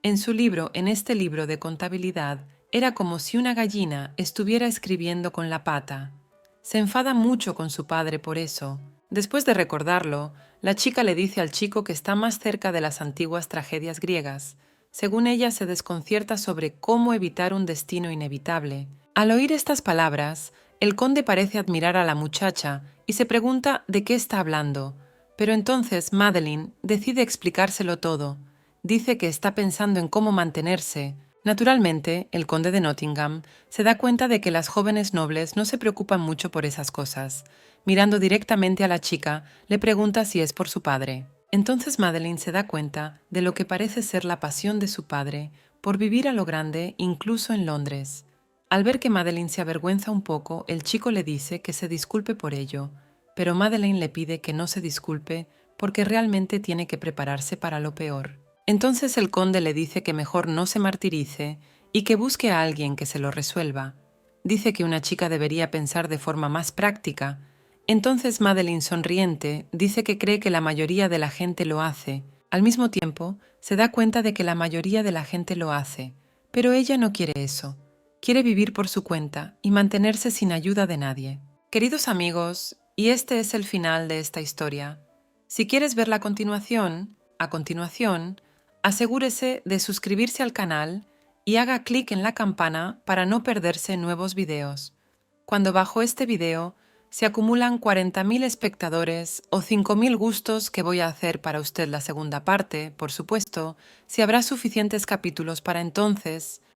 En su libro, en este libro de contabilidad, era como si una gallina estuviera escribiendo con la pata. Se enfada mucho con su padre por eso. Después de recordarlo, la chica le dice al chico que está más cerca de las antiguas tragedias griegas. Según ella, se desconcierta sobre cómo evitar un destino inevitable. Al oír estas palabras, el conde parece admirar a la muchacha y se pregunta de qué está hablando, pero entonces Madeline decide explicárselo todo. Dice que está pensando en cómo mantenerse. Naturalmente, el conde de Nottingham se da cuenta de que las jóvenes nobles no se preocupan mucho por esas cosas. Mirando directamente a la chica, le pregunta si es por su padre. Entonces Madeline se da cuenta de lo que parece ser la pasión de su padre por vivir a lo grande incluso en Londres. Al ver que Madeline se avergüenza un poco, el chico le dice que se disculpe por ello, pero Madeline le pide que no se disculpe porque realmente tiene que prepararse para lo peor. Entonces el conde le dice que mejor no se martirice y que busque a alguien que se lo resuelva. Dice que una chica debería pensar de forma más práctica. Entonces Madeline, sonriente, dice que cree que la mayoría de la gente lo hace. Al mismo tiempo, se da cuenta de que la mayoría de la gente lo hace, pero ella no quiere eso. Quiere vivir por su cuenta y mantenerse sin ayuda de nadie. Queridos amigos, y este es el final de esta historia. Si quieres ver a continuación, asegúrese de suscribirse al canal y haga clic en la campana para no perderse nuevos videos. Cuando bajo este video se acumulan 40.000 espectadores o 5.000 gustos que voy a hacer para usted la segunda parte, por supuesto, si habrá suficientes capítulos para entonces,